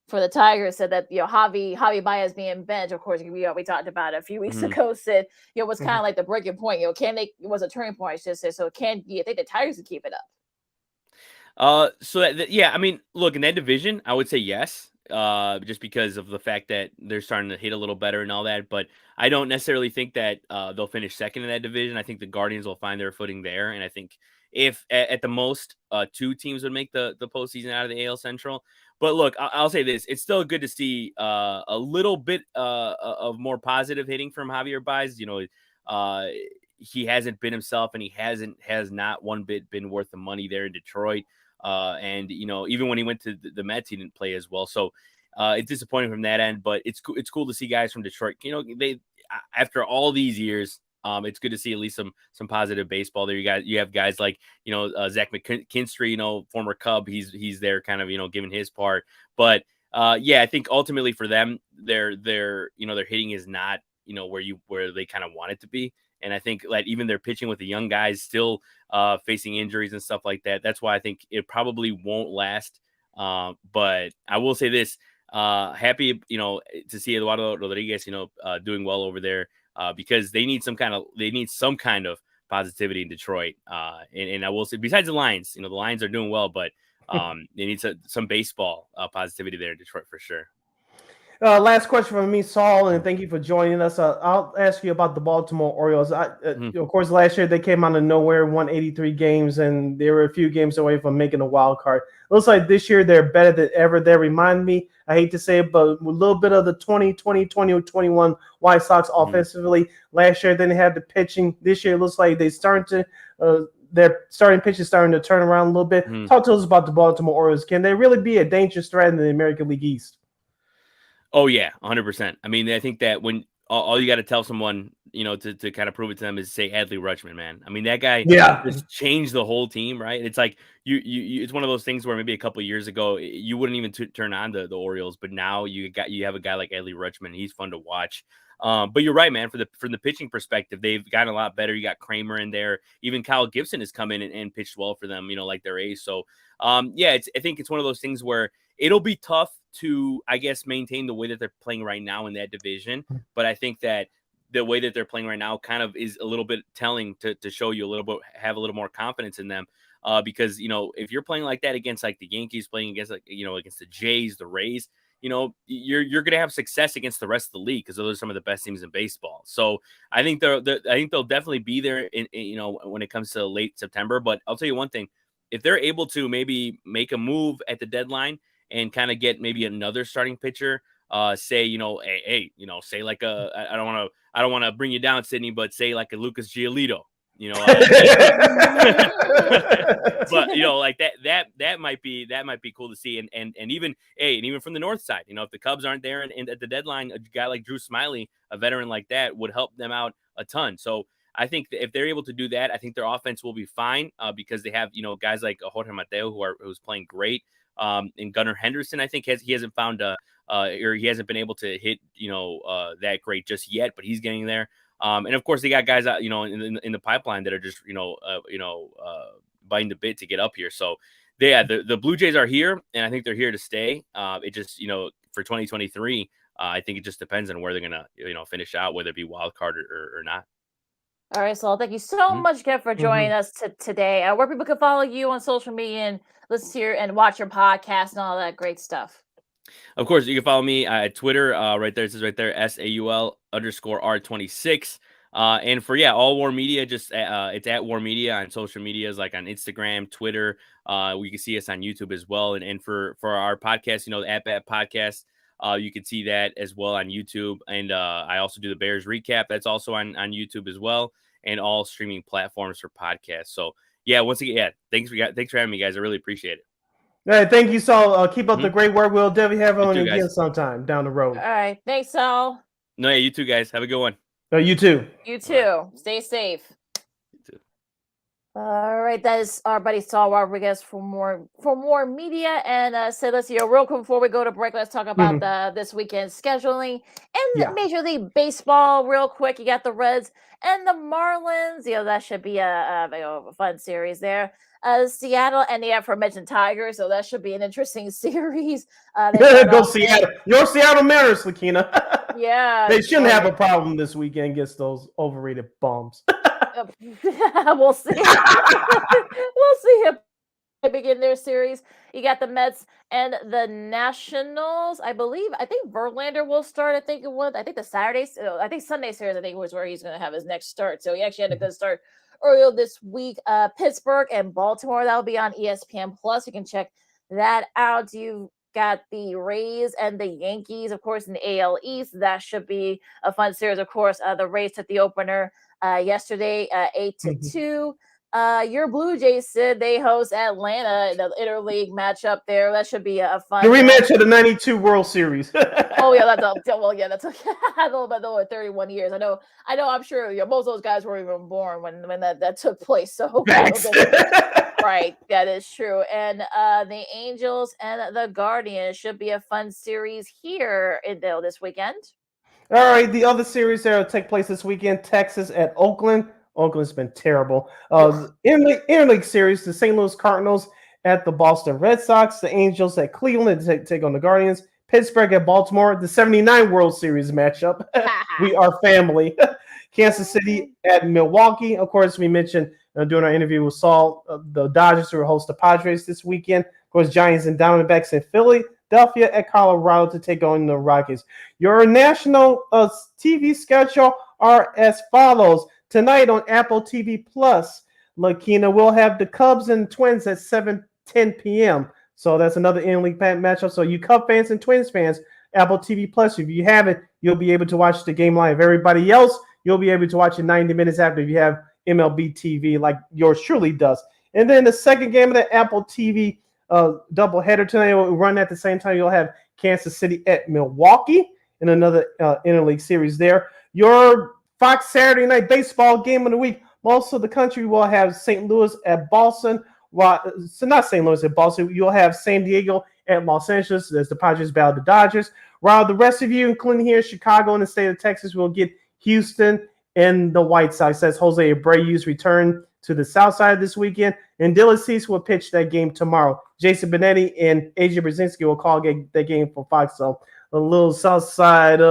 for the Tigers, said that Javi Baez being benched. Of course, we talked about it a few weeks ago. Said was kind of like the breaking point. It was a turning point. I should say. So do you think the Tigers can keep it up? I mean, look, in that division, I would say yes. Just because of the fact that they're starting to hit a little better and all that, but I don't necessarily think that they'll finish second in that division. I think the Guardians will find their footing there, and I think if at the most 2 teams would make the postseason out of the AL Central. But look, I'll say this: it's still good to see a little bit of more positive hitting from Javier Baez. He hasn't been himself, and he has not one bit been worth the money there in Detroit. And even when he went to the Mets, he didn't play as well. So it's disappointing from that end. But it's cool to see guys from Detroit. They after all these years. It's good to see at least some positive baseball there. You have guys like Zach McKinstry, former Cub. He's there, kind of giving his part. But I think ultimately for them, their hitting is not where they kind of want it to be. And I think like even their pitching with the young guys still facing injuries and stuff like that. That's why I think it probably won't last. But I will say this: happy to see Eduardo Rodriguez doing well over there. Because they need some kind of positivity in Detroit. And I will say, besides the Lions, the Lions are doing well, but they need some baseball positivity there in Detroit for sure. Last question from me, Saul, and thank you for joining us. I'll ask you about the Baltimore Orioles. Of course, last year they came out of nowhere, won 83 games, and they were a few games away from making a wild card. Looks like this year they're better than ever. They remind me, I hate to say it, but a little bit of the 2020-2021 White Sox offensively. Last year they didn't have the pitching. This year it looks like their starting pitch is starting to turn around a little bit. Talk to us about the Baltimore Orioles. Can they really be a dangerous threat in the American League East? Oh yeah, 100%. I mean, I think that when all you got to tell someone, to kind of prove it to them is say Adley Rutschman, man. I mean, that guy just changed the whole team, right? It's like you it's one of those things where maybe a couple of years ago you wouldn't even turn on the Orioles, but now you have a guy like Adley Rutschman. He's fun to watch. But you're right, man. From the pitching perspective, they've gotten a lot better. You got Kramer in there. Even Kyle Gibson has come in and pitched well for them, like their ace. So, I think it's one of those things where it'll be tough to, I guess, maintain the way that they're playing right now in that division. But I think that the way that they're playing right now kind of is a little bit telling to show you have a little more confidence in them. Because, if you're playing like that against like the Yankees, playing against against the Jays, the Rays, you're going to have success against the rest of the league because those are some of the best teams in baseball. So I think they'll definitely be there when it comes to late September. But I'll tell you one thing: if they're able to maybe make a move at the deadline and kind of get maybe another starting pitcher, say say like I don't want to bring you down, Sydney, but say like a Lucas Giolito. But like that might be cool to see, and even from the north side, if the Cubs aren't there and at the deadline, a guy like Drew Smyly, a veteran like that, would help them out a ton. So I think that if they're able to do that, I think their offense will be fine because they have guys like Jorge Mateo who's playing great, and Gunnar Henderson. I think he hasn't found or he hasn't been able to hit that great just yet, but he's getting there. And of course they got guys out, in the pipeline that are just, biting the bit to get up here. So the Blue Jays are here, and I think they're here to stay. It just, for 2023, I think it just depends on where they're going to, finish out, whether it be wild card or not. All right, Saul, thank you so much, Kev, for joining us today. Where people can follow you on social media and listen to your and watch your podcast and all that great stuff. Of course, you can follow me at Twitter. Right there, it says right there, SAUL_R26. And for all WARR Media, just it's at WARR Media on social medias, like on Instagram, Twitter. We can see us on YouTube as well. And for our podcast, the At Bat Podcast, you can see that as well on YouTube. And I also do the Bears recap. That's also on YouTube as well, and all streaming platforms for podcasts. So once again, thanks for having me, guys. I really appreciate it. All right, thank you, Saul. Keep up the great work. We'll definitely have on again sometime down the road. All right, thanks, Saul. No, you too, guys. Have a good one. You too. You too. Stay safe. You too. All right, that is our buddy Saul Rodriguez for more media. And so let's see, real quick before we go to break, let's talk about this weekend's scheduling and Major League Baseball. Real quick, you got the Reds and the Marlins. That should be a fun series there. Seattle and the aforementioned Tigers, so that should be an interesting series. Go Seattle. Your Seattle Mariners, Lakina. Yeah. They shouldn't have a problem this weekend against those overrated bums. We'll see. We'll see if they begin their series. You got the Mets and the Nationals. I think Verlander will start. I think the Sunday series, I think, was where he's going to have his next start. So he actually had a good start earlier this week. Pittsburgh and Baltimore, that'll be on ESPN Plus. You can check that out. You've got the Rays and the Yankees, of course, in the AL East. That should be a fun series. Of course, the Rays took the opener yesterday, 8-2. Your Blue Jays, Sid, they host Atlanta, the interleague matchup there. That should be a fun The rematch of the '92 World Series. Oh yeah, that's that's okay. I know about over 31 years. I know. I'm sure most of those guys weren't even born when that took place. So right, that is true. And the Angels and the Guardians should be a fun series here in this weekend. All right, the other series that will take place this weekend: Texas at Oakland. Oakland's been terrible. Interleague series: the St. Louis Cardinals at the Boston Red Sox, the Angels at Cleveland take on the Guardians, Pittsburgh at Baltimore, the '79 World Series matchup. We are family. Kansas City at Milwaukee. Of course, we mentioned during our interview with Saul, the Dodgers who will host the Padres this weekend. Of course, Giants and Diamondbacks in Philadelphia at Colorado to take on the Rockies. Your national TV schedule are as follows. Tonight on Apple TV Plus, Lakina will have the Cubs and Twins at 7:10 p.m. So that's another interleague matchup. So you Cub fans and Twins fans, Apple TV Plus, if you have it, you'll be able to watch the game live. Everybody else, you'll be able to watch it 90 minutes after if you have MLB TV like yours surely does. And then the second game of the Apple TV doubleheader tonight will run at the same time. You'll have Kansas City at Milwaukee in another interleague series there. Your Fox Saturday Night Baseball game of the week. Most of the country will have St. Louis at Boston. So not St. Louis at Boston. You'll have San Diego at Los Angeles as the Padres battle the Dodgers. While the rest of you, including here in Chicago and the state of Texas, will get Houston and the White Sox. That's Jose Abreu's return to the South Side this weekend. And Dylan Cease will pitch that game tomorrow. Jason Benetti and AJ Brzezinski will call that game for Fox. So a little South Side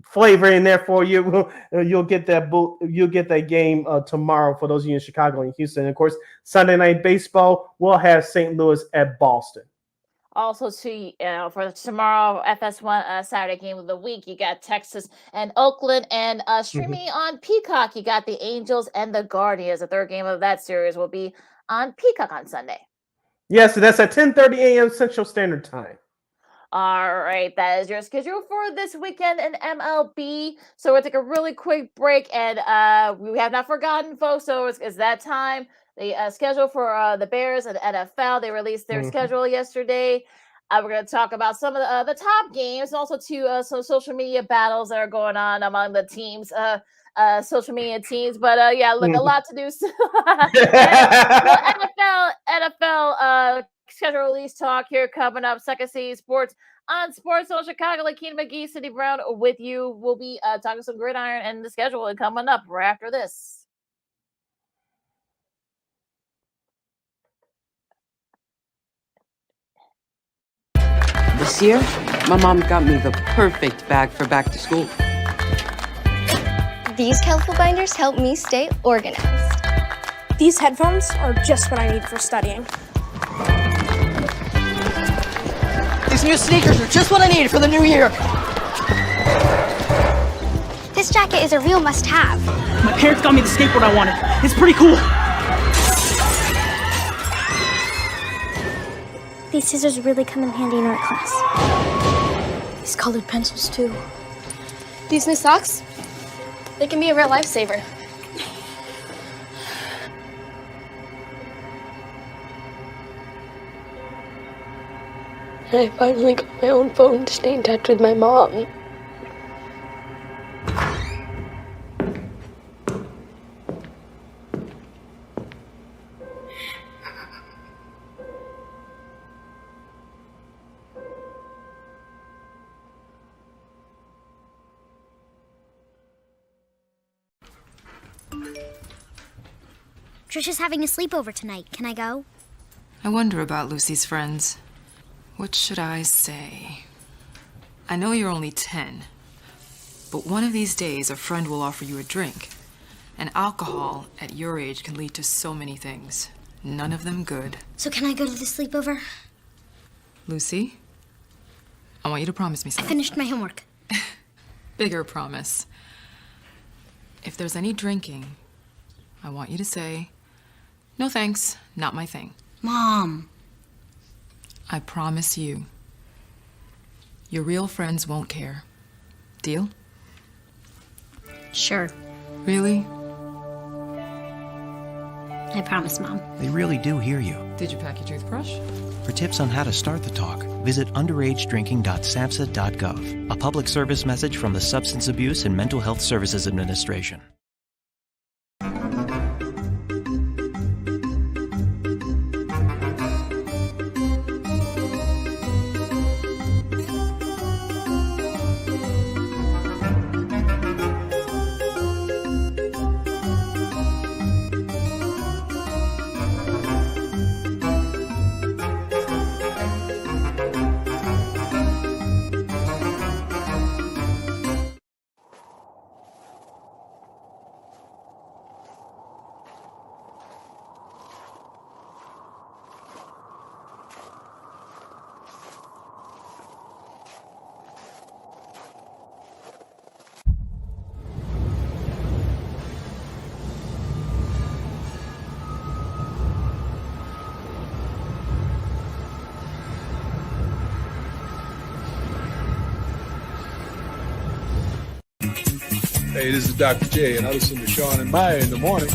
flavor in there for you. You'll get that game tomorrow for those of you in Chicago and Houston. And of course, Sunday Night Baseball will have St. Louis at Boston. Also, for tomorrow FS1 Saturday game of the week, you got Texas and Oakland, and streaming on Peacock, you got the Angels and the Guardians. The third game of that series will be on Peacock on Sunday. Yes, and that's at 10:30 a.m. Central Standard Time. All right, that is your schedule for this weekend in MLB. So we'll take a really quick break, and we have not forgotten, folks. So it's that time. The schedule for the Bears and NFL, they released their schedule yesterday. We're going to talk about some of the top games, and also some social media battles that are going on among the teams, social media teams. But yeah, look, a lot to do. NFL schedule release talk here coming up. Second City Sports on Sports Zone Chicago. Lakina McGee, Cindy Brown with you. We'll be talking some gridiron and the schedule and coming up right after this. This year, my mom got me the perfect bag for back to school. These colorful binders help me stay organized. These headphones are just what I need for studying. These new sneakers are just what I need for the new year. This jacket is a real must-have. My parents got me the skateboard I wanted. It's pretty cool. These scissors really come in handy in art class. These colored pencils, too. These new socks, they can be a real lifesaver. And I finally got my own phone to stay in touch with my mom. Trisha's having a sleepover tonight. Can I go? I wonder about Lucy's friends. What should I say? I know you're only 10, but one of these days a friend will offer you a drink. And alcohol at your age can lead to so many things. None of them good. So can I go to the sleepover? Lucy, I want you to promise me I something. finished my homework. Bigger promise. If there's any drinking, I want you to say, "No thanks, not my thing." Mom. I promise you, your real friends won't care. Deal? Sure. Really? I promise, Mom. They really do hear you. Did you pack your toothbrush? For tips on how to start the talk, visit underagedrinking.samhsa.gov. A public service message from the Substance Abuse and Mental Health Services Administration. Hey, this is Dr. J, and I listen to Sean and Maya in the morning.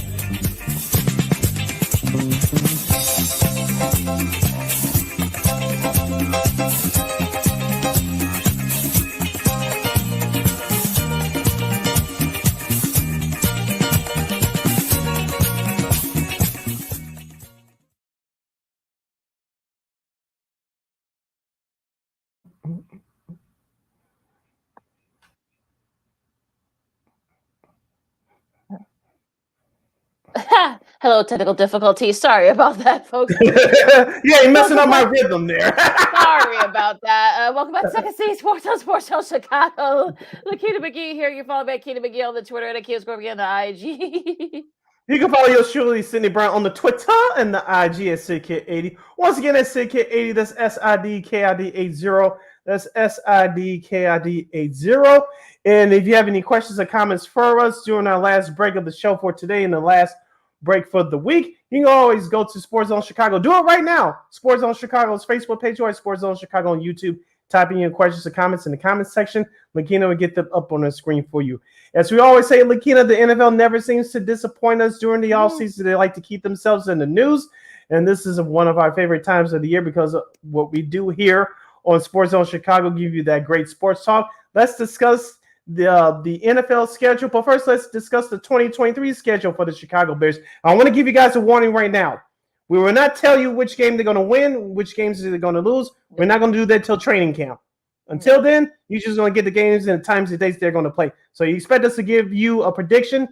Hello, technical difficulties. Sorry about that, folks. Yeah, you're messing up my rhythm there. Sorry about that. Welcome back to Second City Sports on Sports Zone Chicago. Lakita McGee here. You follow me at Lakita McGee on the Twitter and at Kids Grove on the IG. You can follow yours truly, Sydney Brown, on the Twitter and the IG at SidKid80. Once again, that's SidKid80. That's SIDKID80. That's SIDKID80. And if you have any questions or comments for us during our last break of the show for today and the last break for the week, you can always go to Sports Zone Chicago. Do it right now. Sports Zone Chicago's Facebook page or Sports Zone Chicago on YouTube. Type in your questions or comments in the comments section. Lakina will get them up on the screen for you. As we always say, Lakina, the NFL never seems to disappoint us during the offseason. They like to keep themselves in the news. And this is one of our favorite times of the year because of what we do here on Sports Zone Chicago, give you that great sports talk. Let's discuss the NFL schedule. But first, let's discuss the 2023 schedule for the Chicago Bears. I want to give you guys a warning right now. We will not tell you which game they're going to win, which games they're going to lose. We're not going to do that till training camp. Until then, you're just going to get the games and the times and dates they're going to play. So you expect us to give you a prediction?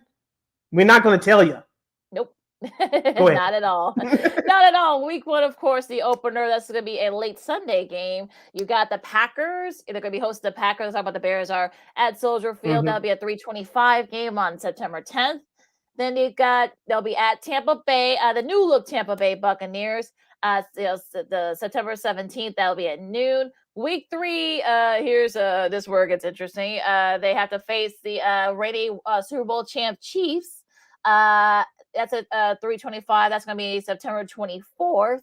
We're not going to tell you. Nope. Not at all. Not at all. Week 1, of course, the opener. That's going to be a late Sunday game. You got the Packers. They're going to be hosting the Packers. Let's talk about the Bears are at Soldier Field. That'll be a 3:25 game on September 10th. Then they'll be at Tampa Bay, the new look Tampa Bay Buccaneers. The September 17th, that'll be at noon. Week 3, here's this where it gets interesting. They have to face the reigning Super Bowl champ Chiefs. That's at 3:25. That's going to be September 24th.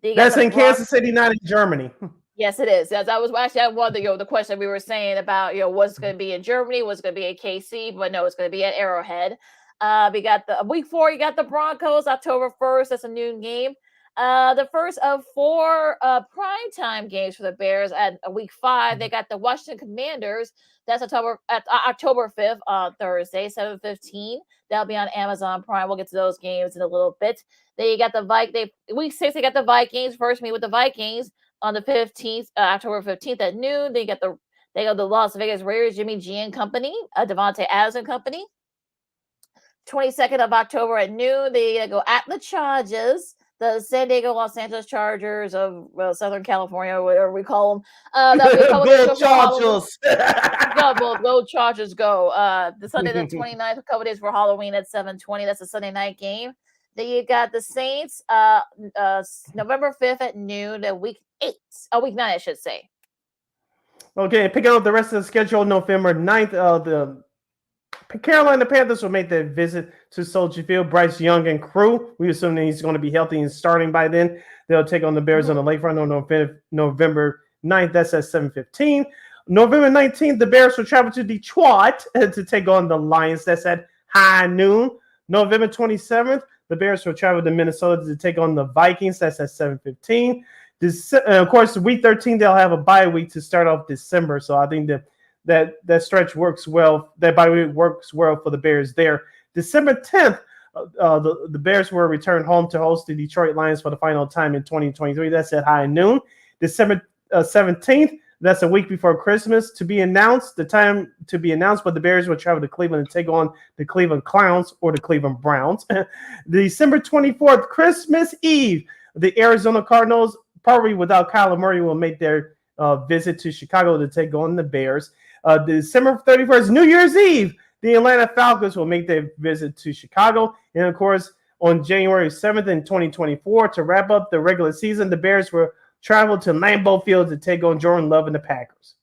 That's in Kansas City, not in Germany. Yes, it is. As I was actually, I wondered, the question we were saying about, what's going to be in Germany, what's going to be at KC, but no, it's going to be at Arrowhead. We got the week 4. You got the Broncos, October 1st. That's a noon game. The first of 4 primetime games for the Bears at week 5. They got the Washington Commanders. That's October 5th on Thursday, 7:15. That'll be on Amazon Prime. We'll get to those games in a little bit. Then you got week 6. They got the Vikings. First meet with the Vikings on the 15th, October 15th at noon. Then you got the Las Vegas Raiders, Jimmy G and company, Devontae Adams and company. 22nd of October at noon. They go at the Chargers. The San Diego Los Angeles Chargers of Southern California, or whatever we call them. Go Chargers! Go Chargers, go. The Sunday the 29th, a couple days for Halloween at 7:20. That's a Sunday night game. Then you got the Saints, November 5th at noon, week 9, I should say. Okay, picking up the rest of the schedule, November 9th, the Carolina Panthers will make their visit to Soldier Field. Bryce Young and crew. We assume that he's going to be healthy and starting by then. They'll take on the Bears on the lakefront on November 9th. That's at 7:15. November 19th, the Bears will travel to Detroit to take on the Lions. That's at high noon. November 27th, the Bears will travel to Minnesota to take on the Vikings. That's at 7:15. Of course, week 13 they'll have a bye week to start off December. So I think that stretch works well. That bye week works well for the Bears there. December 10th, the Bears will return home to host the Detroit Lions for the final time in 2023. That's at high noon. December 17th. That's a week before Christmas to be announced. The time to be announced, but the Bears will travel to Cleveland and take on the Cleveland Clowns or the Cleveland Browns. December 24th, Christmas Eve, the Arizona Cardinals, probably without Kyler Murray, will make their visit to Chicago to take on the Bears. December 31st, New Year's Eve, the Atlanta Falcons will make their visit to Chicago. And, of course, on January 7th in 2024, to wrap up the regular season, the Bears will travel to Lambeau Field to take on Jordan Love and the Packers.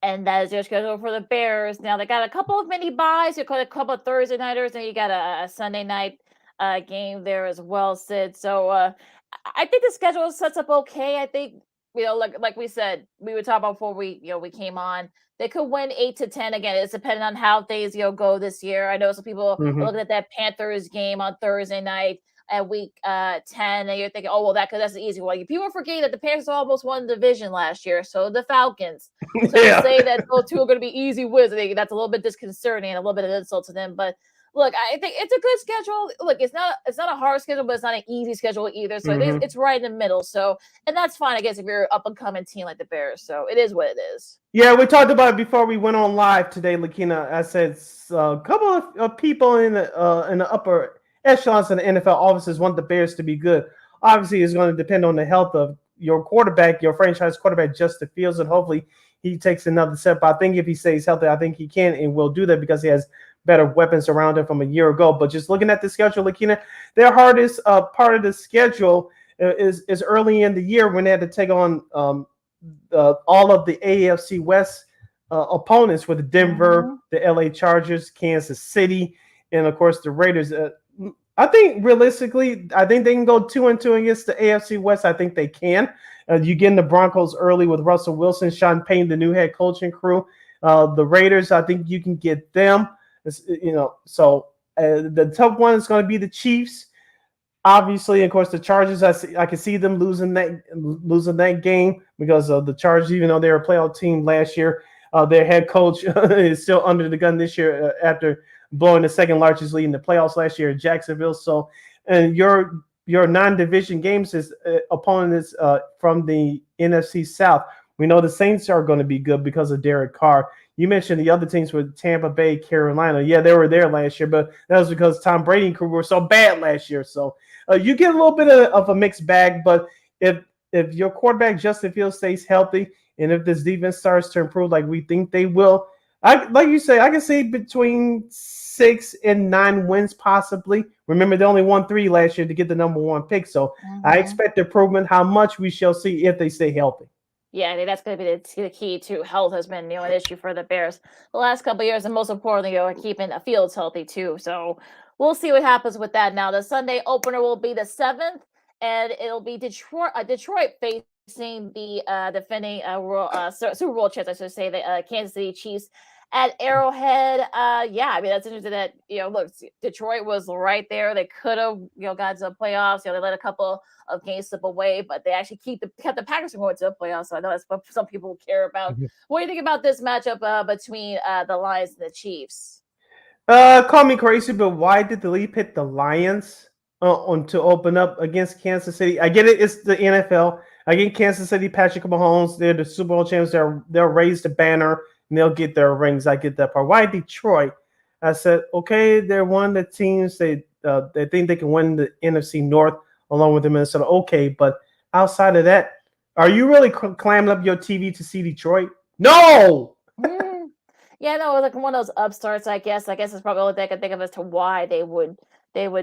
And that is your schedule for the Bears. Now, they got a couple of mini buys. You got a couple of Thursday nighters, and you got a Sunday night game there as well, Sid. So I think the schedule sets up okay. I think, like we said, we were talking about before we came on, they could win 8 to 10. Again, it's depending on how things go this year. I know some people are looking at that Panthers game on Thursday night at week 10, and you're thinking, oh, well, that's an easy one. People are forgetting that the Panthers almost won the division last year, so the Falcons. So to say that those two are going to be easy wins, I think that's a little bit disconcerting and a little bit of insult to them. But look, I think it's a good schedule. Look, it's not a hard schedule, but it's not an easy schedule either. So it's right in the middle. So, and that's fine, I guess, if you're an up-and-coming team like the Bears. So it is what it is. Yeah, we talked about it before we went on live today, Lakina. I said a couple of people in the upper echelons in the NFL offices want the Bears to be good. Obviously, it's going to depend on the health of your quarterback, your franchise quarterback, Justin Fields, and hopefully he takes another step. I think if he stays healthy, I think he can and will do that because he has better weapons around him from a year ago. But just looking at the schedule, Lakina, their hardest part of the schedule is early in the year when they had to take on all of the AFC West opponents with Denver, the LA Chargers, Kansas City, and of course the Raiders. I think realistically, I think they can go 2-2 against the AFC West. I think they can. You get in the Broncos early with Russell Wilson, Sean Payton, the new head coaching crew. The Raiders, I think you can get them. So the tough one is going to be the Chiefs. Obviously, of course, the Chargers. I can see them losing that game because of the Chargers, even though they were a playoff team last year. Their head coach is still under the gun this year after blowing the second largest lead in the playoffs last year in Jacksonville. So, and your non-division games is opponents from the NFC South. We know the Saints are going to be good because of Derek Carr. You mentioned the other teams with Tampa Bay, Carolina. Yeah, they were there last year, but that was because Tom Brady and crew were so bad last year. So you get a little bit of a mixed bag. But if your quarterback Justin Fields stays healthy, and if this defense starts to improve like we think they will, like you say, I can see between 6 and 9 wins possibly. Remember, they only won 3 last year to get the number 1 pick. So I expect improvement. How much we shall see if they stay healthy. Yeah, I think that's going to be the key to health has been an issue for the Bears the last couple of years, and most importantly, keeping the Fields healthy too. So we'll see what happens with that. Now, the Sunday opener will be the 7th, and it'll be Detroit facing the defending Super Bowl champs, I should say, the Kansas City Chiefs at Arrowhead. Yeah, I mean, that's interesting that, look, Detroit was right there. They could have, got to the playoffs. They let a couple of games slip away, but they actually kept the Packers from going to the playoffs. So I know that's what some people care about. What do you think about this matchup between the Lions and the Chiefs? Call me crazy, but why did the league pick the Lions to open up against Kansas City? I get it. It's the NFL. I get Kansas City, Patrick Mahomes. They're the Super Bowl champs. They'll raise the banner and they'll get their rings. I get that part. Why Detroit? I said, okay, they're one of the teams they think they can win the NFC North along with the Minnesota. Okay, but outside of that, are you really climbing up your TV to see Detroit? No. Yeah, no, like one of those upstarts. I guess it's probably all I can think of as to why they would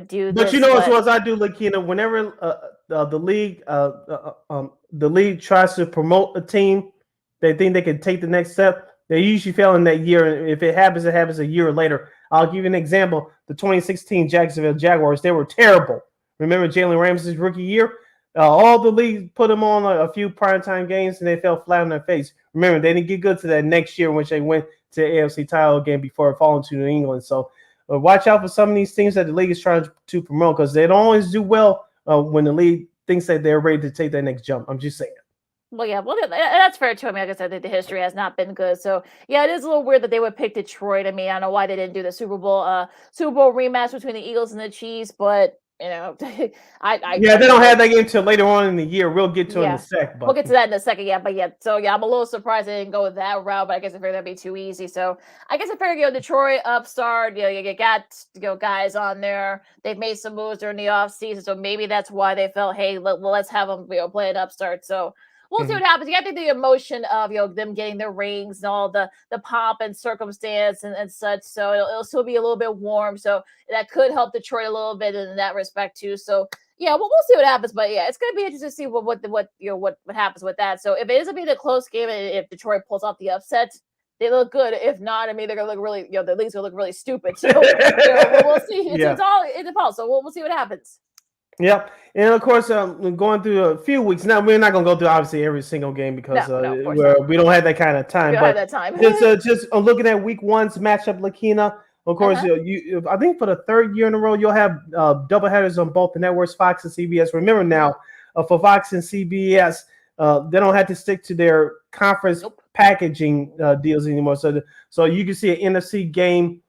do this. But as well as I do, Lakina, whenever the league tries to promote a team, they think they can take the next step. They usually fail in that year. If it happens a year later. I'll give you an example. The 2016 Jacksonville Jaguars, they were terrible. Remember Jalen Ramsey's rookie year? All the league put them on a few primetime games, and they fell flat on their face. Remember, they didn't get good to that next year, which they went to the AFC title game before falling to New England. So watch out for some of these teams that the league is trying to promote, because they don't always do well when the league thinks that they're ready to take that next jump. I'm just saying. Well, yeah, well, that's fair too. I mean, like I said, the history has not been good. So, yeah, it is a little weird that they would pick Detroit. I mean, I don't know why they didn't do the Super Bowl rematch between the Eagles and the Chiefs, but you know, they don't have that game till later on in the year. We'll get to it in a sec. But we'll get to that in a second. Yeah, but yeah, so yeah, I'm a little surprised they didn't go with that route, but I guess I figured that'd be too easy. So I guess I figured, Detroit upstart, you got guys on there. They've made some moves during the offseason, so maybe that's why they felt, hey, let's have them play an upstart. So we'll see what happens. You got to think the emotion of them getting their rings and all the pomp and circumstance and such. So it'll still be a little bit warm. So that could help Detroit a little bit in that respect too. So yeah, we'll see what happens. But yeah, it's going to be interesting to see what happens with that. So if it ends up being a close game and if Detroit pulls off the upset, they look good. If not, I mean, they're going to look really, the league's going to look really stupid. So we'll see. It's all in the ball. So we'll see what happens. Yep, and of course, going through a few weeks now. We're not going to go through obviously every single game because we don't have that kind of time. We don't have that time. just looking at week one's matchup, Lakina. Of course, I think for the third year in a row, you'll have doubleheaders on both the networks, Fox and CBS. Remember now, for Fox and CBS, they don't have to stick to their conference packaging deals anymore. So you can see an NFC game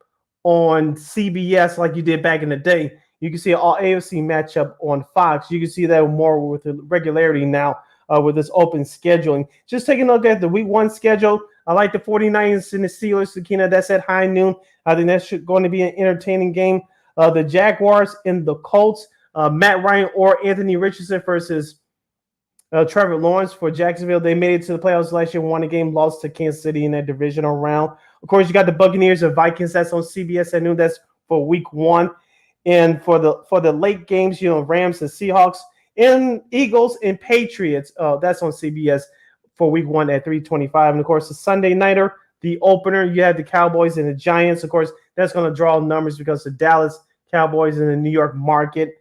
on CBS like you did back in the day. You can see an all AFC matchup on Fox. You can see that more with the regularity now with this open scheduling. Just taking a look at the week one schedule. I like the 49ers and the Steelers, Lakina. That's at high noon. I think that's going to be an entertaining game. The Jaguars and the Colts. Matt Ryan or Anthony Richardson versus Trevor Lawrence for Jacksonville. They made it to the playoffs last year, won a game, lost to Kansas City in that divisional round. Of course, you got the Buccaneers and Vikings. That's on CBS at noon. That's for week one. And for the late games, Rams and Seahawks and Eagles and Patriots. That's on CBS for week one at 3:25. And of course, the Sunday nighter, the opener, you have the Cowboys and the Giants. Of course, that's going to draw numbers because the Dallas Cowboys in the New York market.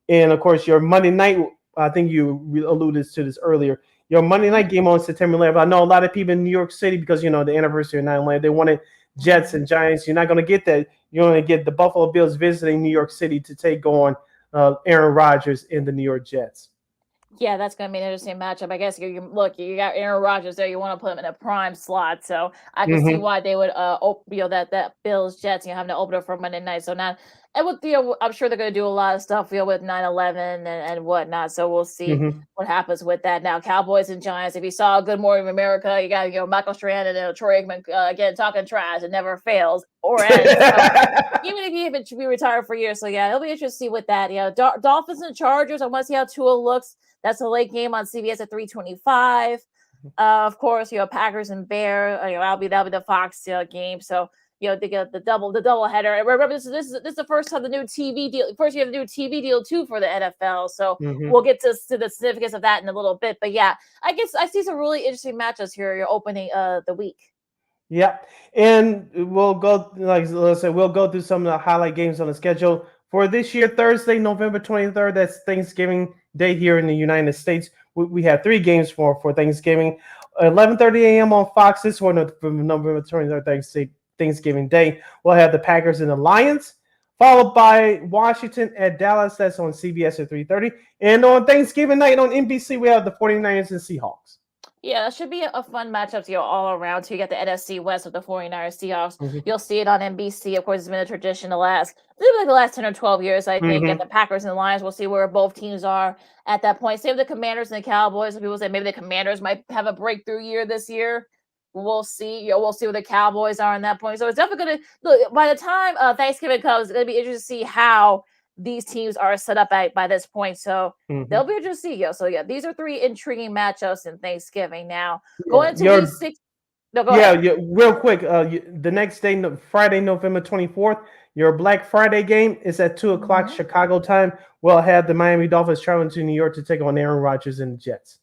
And of course, your Monday night, I think you alluded to this earlier. Your Monday night game on September 11th. I know a lot of people in New York City because the anniversary of 9/11. They wanted Jets and Giants. You're not going to get that. You're going to get the Buffalo Bills visiting New York City to take on Aaron Rodgers and the New York Jets. Yeah, that's going to be an interesting matchup. I guess you got Aaron Rodgers there. You want to put him in a prime slot, so I can see why they would that Bills Jets having to open up for Monday night. So now, and with I'm sure they're going to do a lot of stuff with 9/11 and whatnot. So we'll see what happens with that. Now, Cowboys and Giants. If you saw Good Morning America, you got Michael Strand and Troy Aikman again talking trash. It never fails or ends. So, even if he be retired for years. So yeah, it'll be interesting to see with that. Dolphins and Chargers. I want to see how Tua looks. That's a late game on CBS at 3:25. Of course, Packers and Bears. That'll be the Fox game. So they get the double header. And remember, this is the first time the new TV deal. First, you have to do a TV deal too for the NFL. So we'll get to the significance of that in a little bit. But yeah, I guess I see some really interesting matchups here. You're opening the week. Yeah, and we'll go we'll go through some of the highlight games on the schedule for this year. Thursday, November 23rd. That's Thanksgiving Day here in the United States. We have 3 games for Thanksgiving. 11:30 a.m. on Fox. This one from November 23rd, Thanksgiving Day. We'll have the Packers and the Lions, followed by Washington at Dallas. That's on CBS at 3:30. And on Thanksgiving night on NBC, we have the 49ers and Seahawks. Yeah, that should be a fun matchup all around. So you got the NFC West with the 49ers, Seahawks. You'll see it on NBC. Of course, it's been a tradition the last 10 or 12 years, I think. And the Packers and the Lions, we'll see where both teams are at that point. Same with the Commanders and the Cowboys. Some people say maybe the Commanders might have a breakthrough year this year. We'll see. We'll see where the Cowboys are in that point. So it's definitely going to look. By the time Thanksgiving comes, it's going to be interesting to see how these teams are set up by this point. So they'll be interesting to see. So yeah, these are 3 intriguing matchups in Thanksgiving. Now going to week 6. No, go ahead. Yeah, real quick. The next day, Friday, November 24th, your Black Friday game is at 2:00 Chicago time. We'll have the Miami Dolphins traveling to New York to take on Aaron Rodgers and the Jets.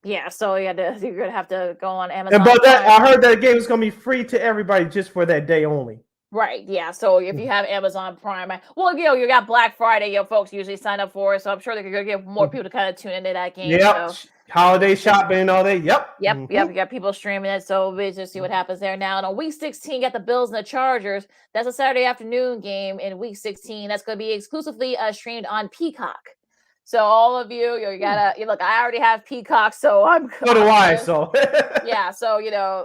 Yeah, so you're gonna have to go on Amazon. But I heard that game is gonna be free to everybody just for that day only. Right. Yeah. So if you have Amazon Prime, you got Black Friday, folks usually sign up for it. So I'm sure they're going to get more people to kind of tune into that game. Yep. So Holiday shopping and all that. Yep. Yep. You got people streaming it. So we just see what happens there now. And on week 16, got the Bills and the Chargers. That's a Saturday afternoon game in week 16. That's going to be exclusively streamed on Peacock. So all of you gotta look. I already have Peacock, so I'm. So do I. So yeah, so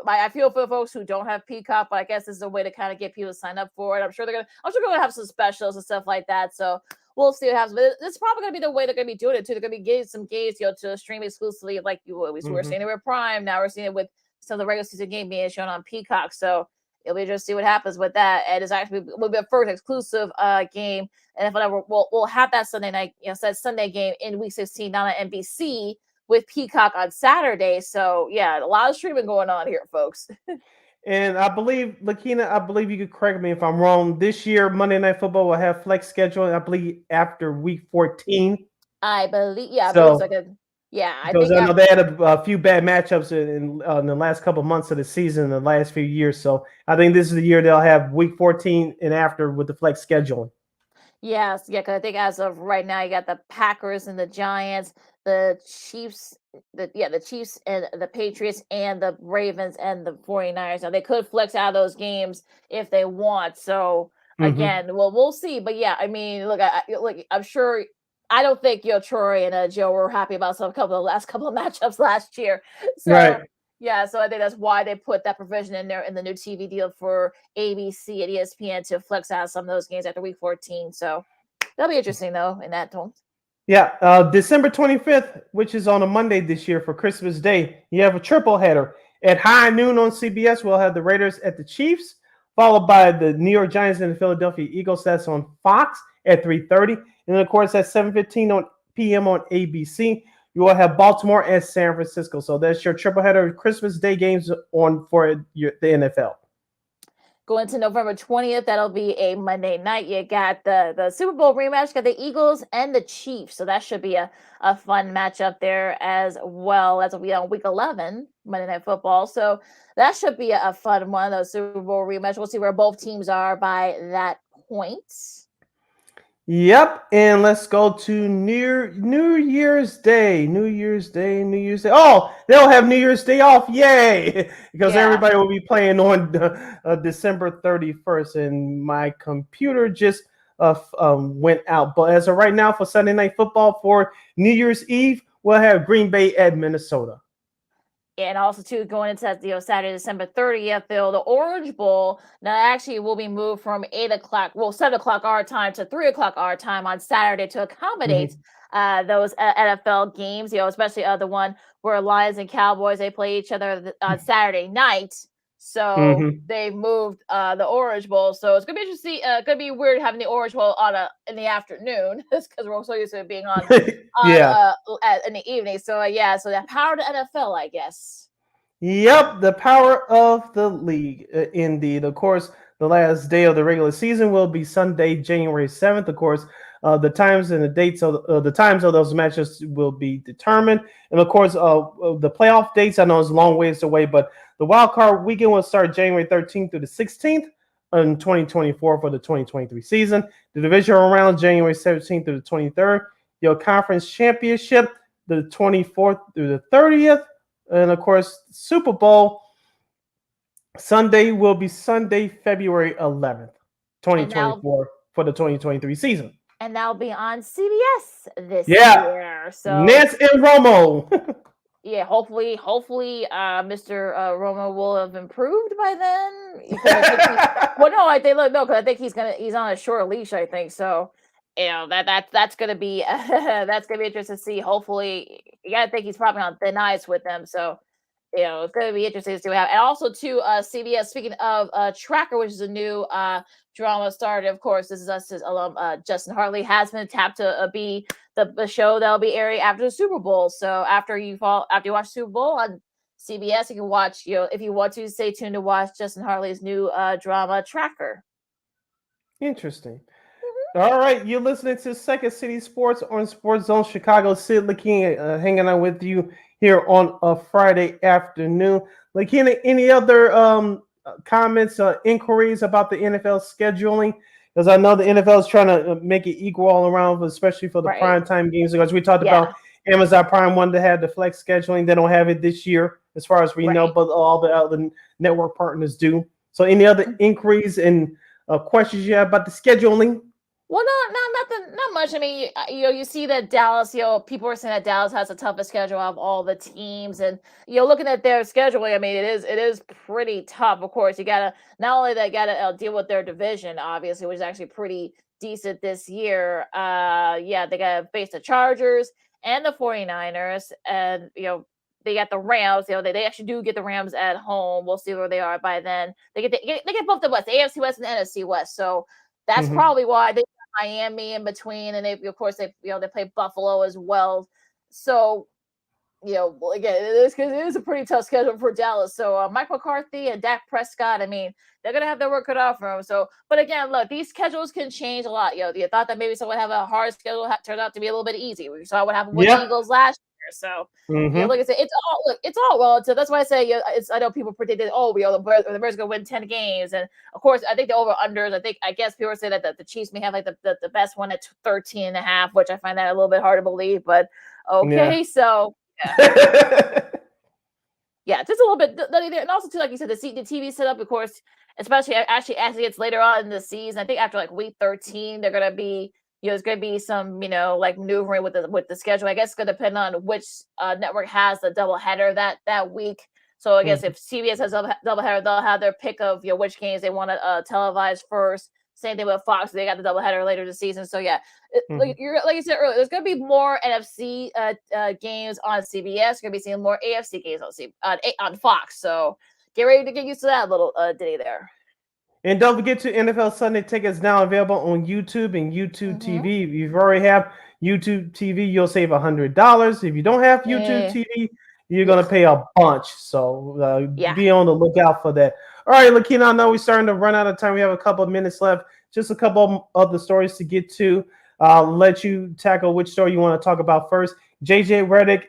I feel for the folks who don't have Peacock, but I guess this is a way to kind of get people to sign up for it. I'm sure they're gonna have some specials and stuff like that. So we'll see what happens. But it's probably gonna be the way they're gonna be doing it too. They're gonna be getting some games, to stream exclusively, like we were seeing it with Prime. Now we're seeing it with some of the regular season game being shown on Peacock. So it'll be just see what happens with that. And it's actually will be a first exclusive game. And if whatever, we'll have that Sunday night, that Sunday game in week 16 down at NBC with Peacock on Saturday. So yeah, a lot of streaming going on here, folks. And I believe, Lakina, you could correct me if I'm wrong. This year, Monday Night Football will have flex scheduling, I believe, after week 14. I believe, yeah. So, I because I know they had a few bad matchups in the last couple of months of the season, in the last few years. So I think this is the year they'll have week 14 and after with the flex scheduling. Yes, yeah, because I think as of right now, you got the Packers and the Giants, the Chiefs, the Chiefs and the Patriots and the Ravens and the 49ers. Now they could flex out of those games if they want. So again, we'll see. But yeah, I mean, look, I'm sure. I don't think Troy and Joe were happy about the last couple of matchups last year. So right. Yeah, so I think that's why they put that provision in there in the new TV deal for ABC and ESPN to flex out some of those games after week 14. So that'll be interesting, though, in that tone. Yeah, December 25th, which is on a Monday this year for Christmas Day, you have a triple header. At high noon on CBS, we'll have the Raiders at the Chiefs, followed by the New York Giants and the Philadelphia Eagles. That's on Fox at 3:30. And then, of course, at 7:15 p.m. on ABC. You will have Baltimore and San Francisco. So that's your triple header Christmas Day games for the NFL. Going to November 20th, that'll be a Monday night. You got the Super Bowl rematch, got the Eagles and the Chiefs. So that should be a fun matchup there as well. That'll be on week 11, Monday Night Football. So that should be a fun one, those Super Bowl rematch. We'll see where both teams are by that point. Yep, and let's go to New Year's Day. Oh, they'll have New Year's Day off, yay! Because everybody will be playing on December 31st, and my computer just went out. But as of right now, for Sunday Night Football for New Year's Eve, we'll have Green Bay at Minnesota. And also, too, going into Saturday, December 30th, the Orange Bowl now actually will be moved from 7 o'clock our time to 3 o'clock our time on Saturday to accommodate those NFL games, especially the one where Lions and Cowboys, they play each other on Saturday night. So they've moved the Orange Bowl. So it's going to be interesting. Going to be weird having the Orange Bowl in the afternoon because we're so used to it being on in the evening. So so that power to NFL, I guess. Yep, the power of the league, indeed. Of course, the last day of the regular season will be Sunday, January 7th. Of course, the times and the dates of the times of those matches will be determined. And of course, the playoff dates, I know it's a long ways away, but the wild card weekend will start January 13th through the 16th in 2024 for the 2023 season. The divisional round, January 17th through the 23rd. Your conference championship, the 24th through the 30th. And of course, Super Bowl Sunday will be Sunday, February 11th, 2024 for the 2023 season. And that'll be on CBS this year. So Nance and Romo. Yeah, hopefully, Mr. Romo will have improved by then. I think he's on a short leash. I think so. That's gonna be interesting to see. Hopefully, you gotta think he's probably on thin ice with them. So, it's gonna be interesting to see what happens. And also, too, CBS. Speaking of Tracker, which is a new drama started. Of course, this is us as alum. Justin Hartley has been tapped to be the show that'll be airing after the Super Bowl. So after you watch Super Bowl on CBS, you can watch. If you want to, stay tuned to watch Justin Hartley's new drama Tracker. Interesting. All right, you're listening to Second City Sports on Sports Zone Chicago. Sid Lakina hanging out with you here on a Friday afternoon. Lakina, any other comments, inquiries about the NFL scheduling? Because I know the NFL is trying to make it equal all around, especially for the prime time games. Because we talked about Amazon Prime wanted to have the flex scheduling. They don't have it this year, as far as we know, but all the other network partners do. So any other inquiries and questions you have about the scheduling? Well, not much. I mean, you see that Dallas, people are saying that Dallas has the toughest schedule of all the teams, and looking at their scheduling, I mean, it is pretty tough. Of course, you gotta not only that gotta deal with their division, obviously, which is actually pretty decent this year. They gotta face the Chargers and the 49ers, and they got the Rams. They actually do get the Rams at home. We'll see where they are by then. They get both the West, the AFC West and the NFC West. So that's probably why they got Miami in between, and they play Buffalo as well. So again, it is a pretty tough schedule for Dallas. So Mike McCarthy and Dak Prescott, I mean, they're gonna have their work cut out for them. So, but again, look, these schedules can change a lot. You thought that maybe someone have a hard schedule, turned out to be a little bit easy. We saw what happened with the Eagles last year. So, like I said, it's all relative. That's why I say I know people predicted, the Bears are going to win 10 games, and of course, I think the over unders. I guess people say that the Chiefs may have like the best one at 13.5, which I find that a little bit hard to believe. But okay, so just a little bit there, and also too, like you said, the TV setup, of course, especially actually as it gets later on in the season. I think after like week 13, they're going to be. There's going to be some, like maneuvering with the schedule. I guess it's going to depend on which network has the doubleheader that week. So I guess if CBS has a doubleheader, they'll have their pick of which games they want to televise first. Same thing with Fox; they got the doubleheader later this season. So like you said earlier, there's going to be more NFC games on CBS. You're going to be seeing more AFC games on Fox. So get ready to get used to that little day there. And don't forget to NFL Sunday tickets now available on YouTube and YouTube TV. If you already have YouTube TV, you'll save $100. If you don't have YouTube TV, you're going to pay a bunch. So be on the lookout for that. All right, Lakina, I know we're starting to run out of time. We have a couple of minutes left. Just a couple of the stories to get to. Let you tackle which story you want to talk about first. JJ Redick,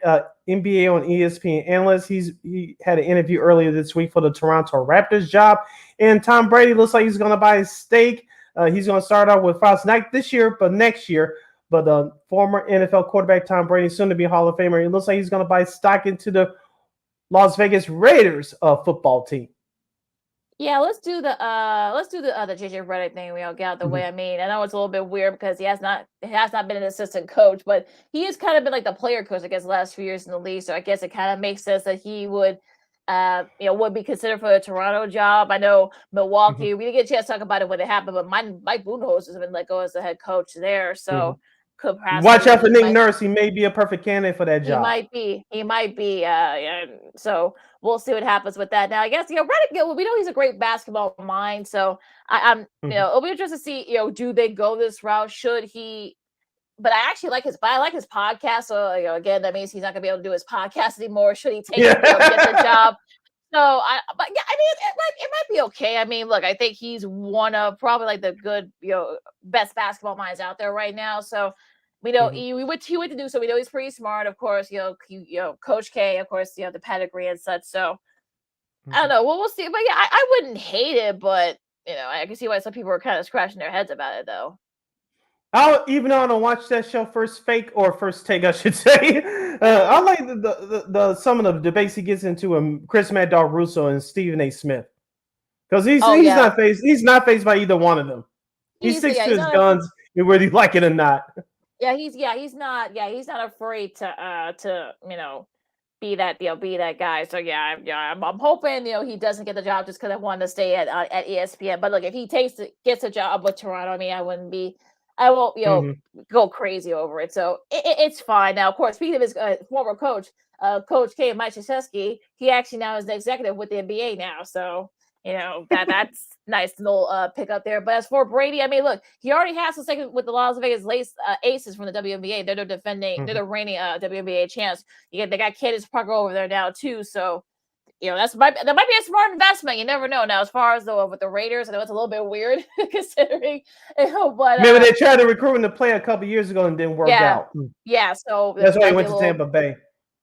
NBA on ESPN analyst. He had an interview earlier this week for the Toronto Raptors job. And Tom Brady looks like he's going to buy a stake. He's going to start out with Fox, not this year, but next year. But the former NFL quarterback Tom Brady, soon to be Hall of Famer, it looks like he's going to buy stock into the Las Vegas Raiders football team. Yeah, let's do the JJ Redick thing. We all get out the way. I mean, I know it's a little bit weird because he has not been an assistant coach, but he has kind of been like the player coach, I guess, the last few years in the league. So I guess it kind of makes sense that he would be considered for the Toronto job. I know Milwaukee. We didn't get a chance to talk about it when it happened, but Mike Budenholzer has been let go as the head coach there. So could perhaps watch out for Nick Nurse. He may be a perfect candidate for that job. He might be. So we'll see what happens with that. Now, I guess Redick. We know he's a great basketball mind. So I'm it'll be interesting to see. Do they go this route? Should he? But I actually like his podcast. So again, that means he's not gonna be able to do his podcast anymore. Should he take get the job? So it might be okay. I mean, look, I think he's one of probably like the good, best basketball minds out there right now. So we know he went to do so. We know he's pretty smart, of course. Coach K, of course, the pedigree and such. So I don't know. Well, we'll see. But yeah, I wouldn't hate it, but I can see why some people are kind of scratching their heads about it, though. Even though I don't watch that show, First Take, I should say. I like the some of the debates he gets into with Chris Mad Dog Russo and Stephen A. Smith, because he's not faced by either one of them. He sticks to his guns, whether you like it or not. Yeah, he's not afraid to be that guy. So I'm hoping he doesn't get the job just because I wanted to stay at ESPN. But look, if he gets a job with Toronto, I mean, I won't go crazy over it. So it's fine. Now, of course, speaking of his former coach, Coach K, Mike Krzyzewski, he actually now is the executive with the NBA now. So that's nice little pick up there. But as for Brady, I mean, look, he already has the second with the Las Vegas Aces from the WNBA. They're defending, they're the reigning WNBA champs. They got Candace Parker over there now too. So that might be a smart investment. You never know. Now, as far as with the Raiders, I know it's a little bit weird considering. But maybe they tried to recruit him to play a couple years ago and didn't work out. Yeah, so that's why he went to Tampa Bay.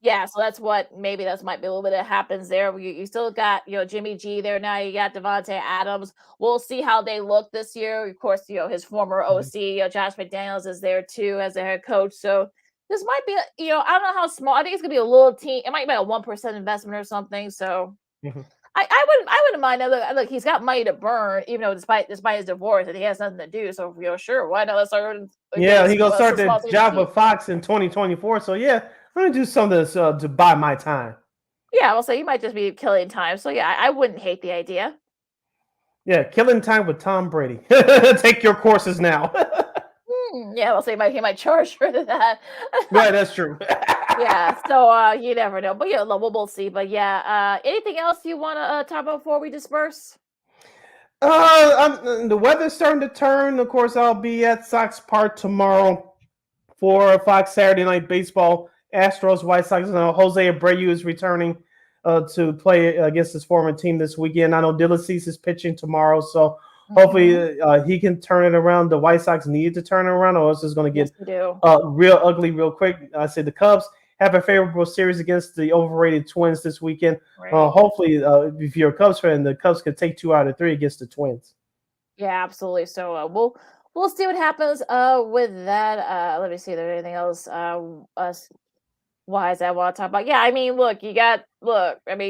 Yeah, so that's what maybe that's might be a little bit that happens there. You still got Jimmy G there now. You got Devontae Adams. We'll see how they look this year. Of course, his former OC, Josh McDaniels, is there too as the head coach. So this might be, I don't know how small. I think it's gonna be a little team. It might be a 1% investment or something. So I wouldn't mind. Look, he's got money to burn, even though despite his divorce, and he has nothing to do. So sure, why not? Let's start. Yeah, he gonna start the job with Fox in 2024. So yeah, I'm gonna do something to buy my time. Yeah, well, so you might just be killing time. So yeah, I wouldn't hate the idea. Yeah, killing time with Tom Brady. Take your courses now. Yeah, well, so he might charge for that. Right, that's true. Yeah, so you never know, but we'll see. But yeah, anything else you want to talk about before we disperse? The weather's starting to turn. Of course, I'll be at Sox Park tomorrow for Fox Saturday Night Baseball. Astros, White Sox. Jose Abreu is returning to play against his former team this weekend. I know Dylan Cease is pitching tomorrow, so hopefully he can turn it around. The White Sox need to turn it around, or else it's going to get real ugly real quick. I say the Cubs have a favorable series against the overrated Twins this weekend. Right. Hopefully, if you're a Cubs fan, the Cubs could take 2 out of 3 against the Twins. Yeah, absolutely. So we'll see what happens with that. Let me see if there's anything else wise I want to talk about. Yeah, I mean,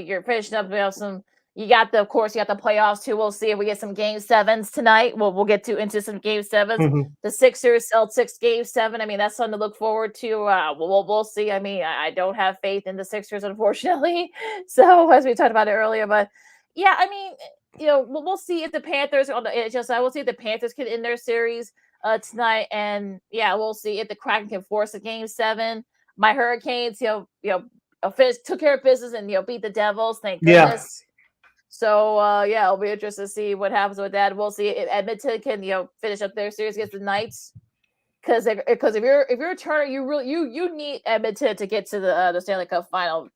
you're finishing up some. You got the playoffs too. We'll see if we get some game 7s tonight. We'll get into some game 7s. The Sixers Celtics game 7. I mean, that's something to look forward to. We'll see. I mean, I don't have faith in the Sixers, unfortunately. So as we talked about it earlier, but yeah, I mean, we'll see if the Panthers on the NHL side. We'll see if the Panthers can end their series tonight, and yeah, we'll see if the Kraken can force a game 7. My Hurricanes, took care of business and beat the Devils. Thank goodness. Yeah. So it'll be interesting to see what happens with that. We'll see if Edmonton can finish up their series against the Knights. Because if you're a Turner, you need Edmonton to get to the Stanley Cup final.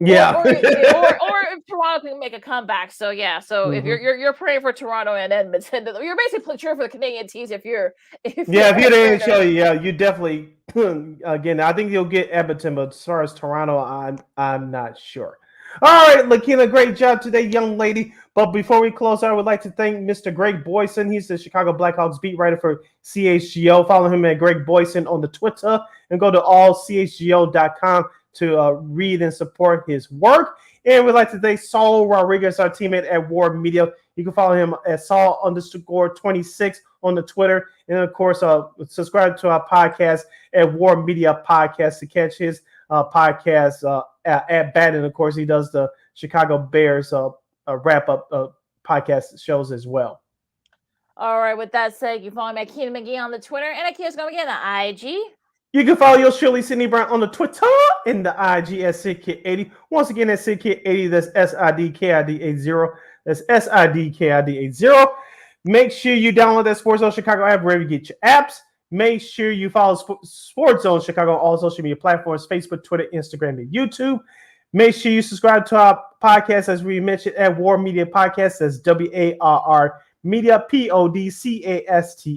Yeah. or if Toronto can make a comeback. So yeah. So if you're praying for Toronto and Edmonton, you're basically cheering for the Canadian teams. If you're the NHL, yeah, you definitely. Again, I think you'll get Edmonton, but as far as Toronto, I'm not sure. All right, Lakina, great job today, young lady. But before we close out, I would like to thank Mr. Greg Boysen. He's the Chicago Blackhawks beat writer for CHGO. Follow him at Greg Boysen on the Twitter and go to allchgo.com to read and support his work. And we'd like to thank Saul Rodriguez, our teammate at WARR Media. You can follow him at Saul_26 on the Twitter. And of course, subscribe to our podcast at WARR Media Podcast to catch his podcast at Bat. And of course, he does the Chicago Bears wrap-up podcast shows as well. All right, with that said, you follow me at Keenan McGee on the Twitter and at Keenan McGee on the IG. You can follow your Shirley Sydney Brown on the Twitter and the IG at SidKid80. Once again, that's SidKid80. That's SIDKID80. That's SIDKID80. Make sure you download that Sports Zone Chicago app wherever you get your apps. Make sure you follow Sports Zone Chicago on all social media platforms, Facebook, Twitter, Instagram, and YouTube. Make sure you subscribe to our podcast, as we mentioned, at WARR Media Podcast. That's WARR Media, PODCASTS.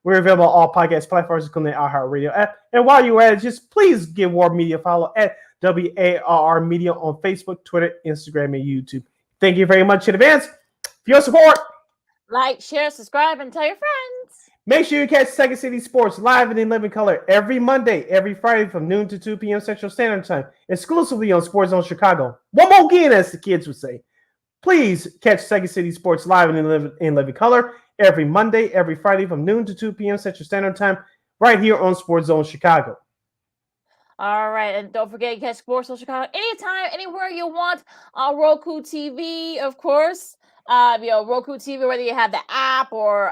We're available on all podcast platforms, including the iHeartRadio app. And while you're at it, just please give WARR Media a follow at WARR Media on Facebook, Twitter, Instagram, and YouTube. Thank you very much in advance for your support. Like, share, subscribe, and tell your friends. Make sure you catch Second City Sports live and in living color every Monday, every Friday from noon to 2 p.m. Central Standard Time, exclusively on Sports Zone Chicago. One more again, as the kids would say. Please catch Second City Sports live and in living color every Monday, every Friday from noon to 2 p.m. Central Standard Time, right here on Sports Zone Chicago. All right, and don't forget to catch Sports Zone Chicago anytime, anywhere you want on Roku TV, of course. Roku TV, whether you have the app or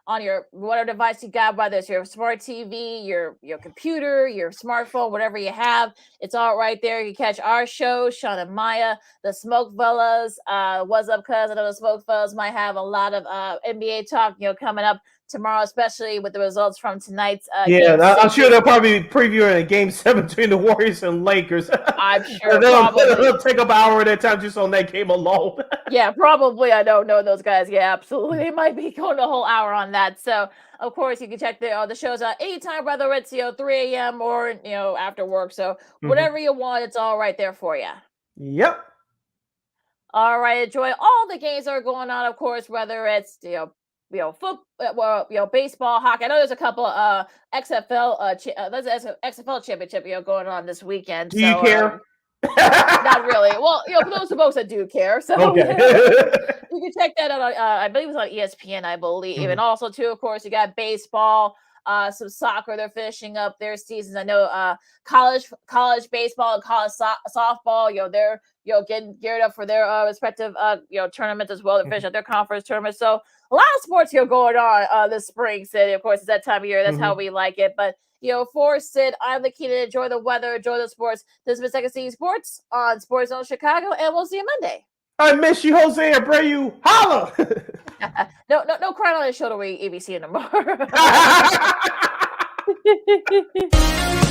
on your whatever device you got, whether it's your smart TV, your computer, your smartphone, whatever you have, it's all right there. You catch our show, Sean and Maya, the Smoke Fellas. What's up, cuz? I know the Smoke Fellas might have a lot of NBA talk, coming up tomorrow, especially with the results from tonight's Yeah, game I'm 6. sure they'll probably be previewing a game 7 between the Warriors and Lakers. I'm sure they'll take up an hour of their time just on that game alone. Yeah, probably. I don't know those guys. Yeah, absolutely. They might be going a whole hour on that. So, of course, you can check the shows out anytime, whether it's 3 a.m. or after work. So, whatever you want, it's all right there for you. Yep. All right, enjoy all the games that are going on. Of course, whether it's football, baseball, hockey. I know there's a couple XFL there's an XFL championship going on this weekend. Do you care? Not really. Well, for those folks that do care, so okay. You can check that out on I believe it's on ESPN, I believe. And also too, of course, you got baseball, some soccer. They're finishing up their seasons. I know college baseball and college softball, they're getting geared up for their respective tournaments as well. They're finishing up their conference tournaments. So a lot of sports going on this spring, City. Of course, it's that time of year. That's how we like it. But for Sid, I'm the key to enjoy the weather, enjoy the sports. This has been Second City Sports on Sports Zone Chicago, and we'll see you Monday. I miss you, Jose Abreu. Holla! No crying on the shoulder we ABC no more.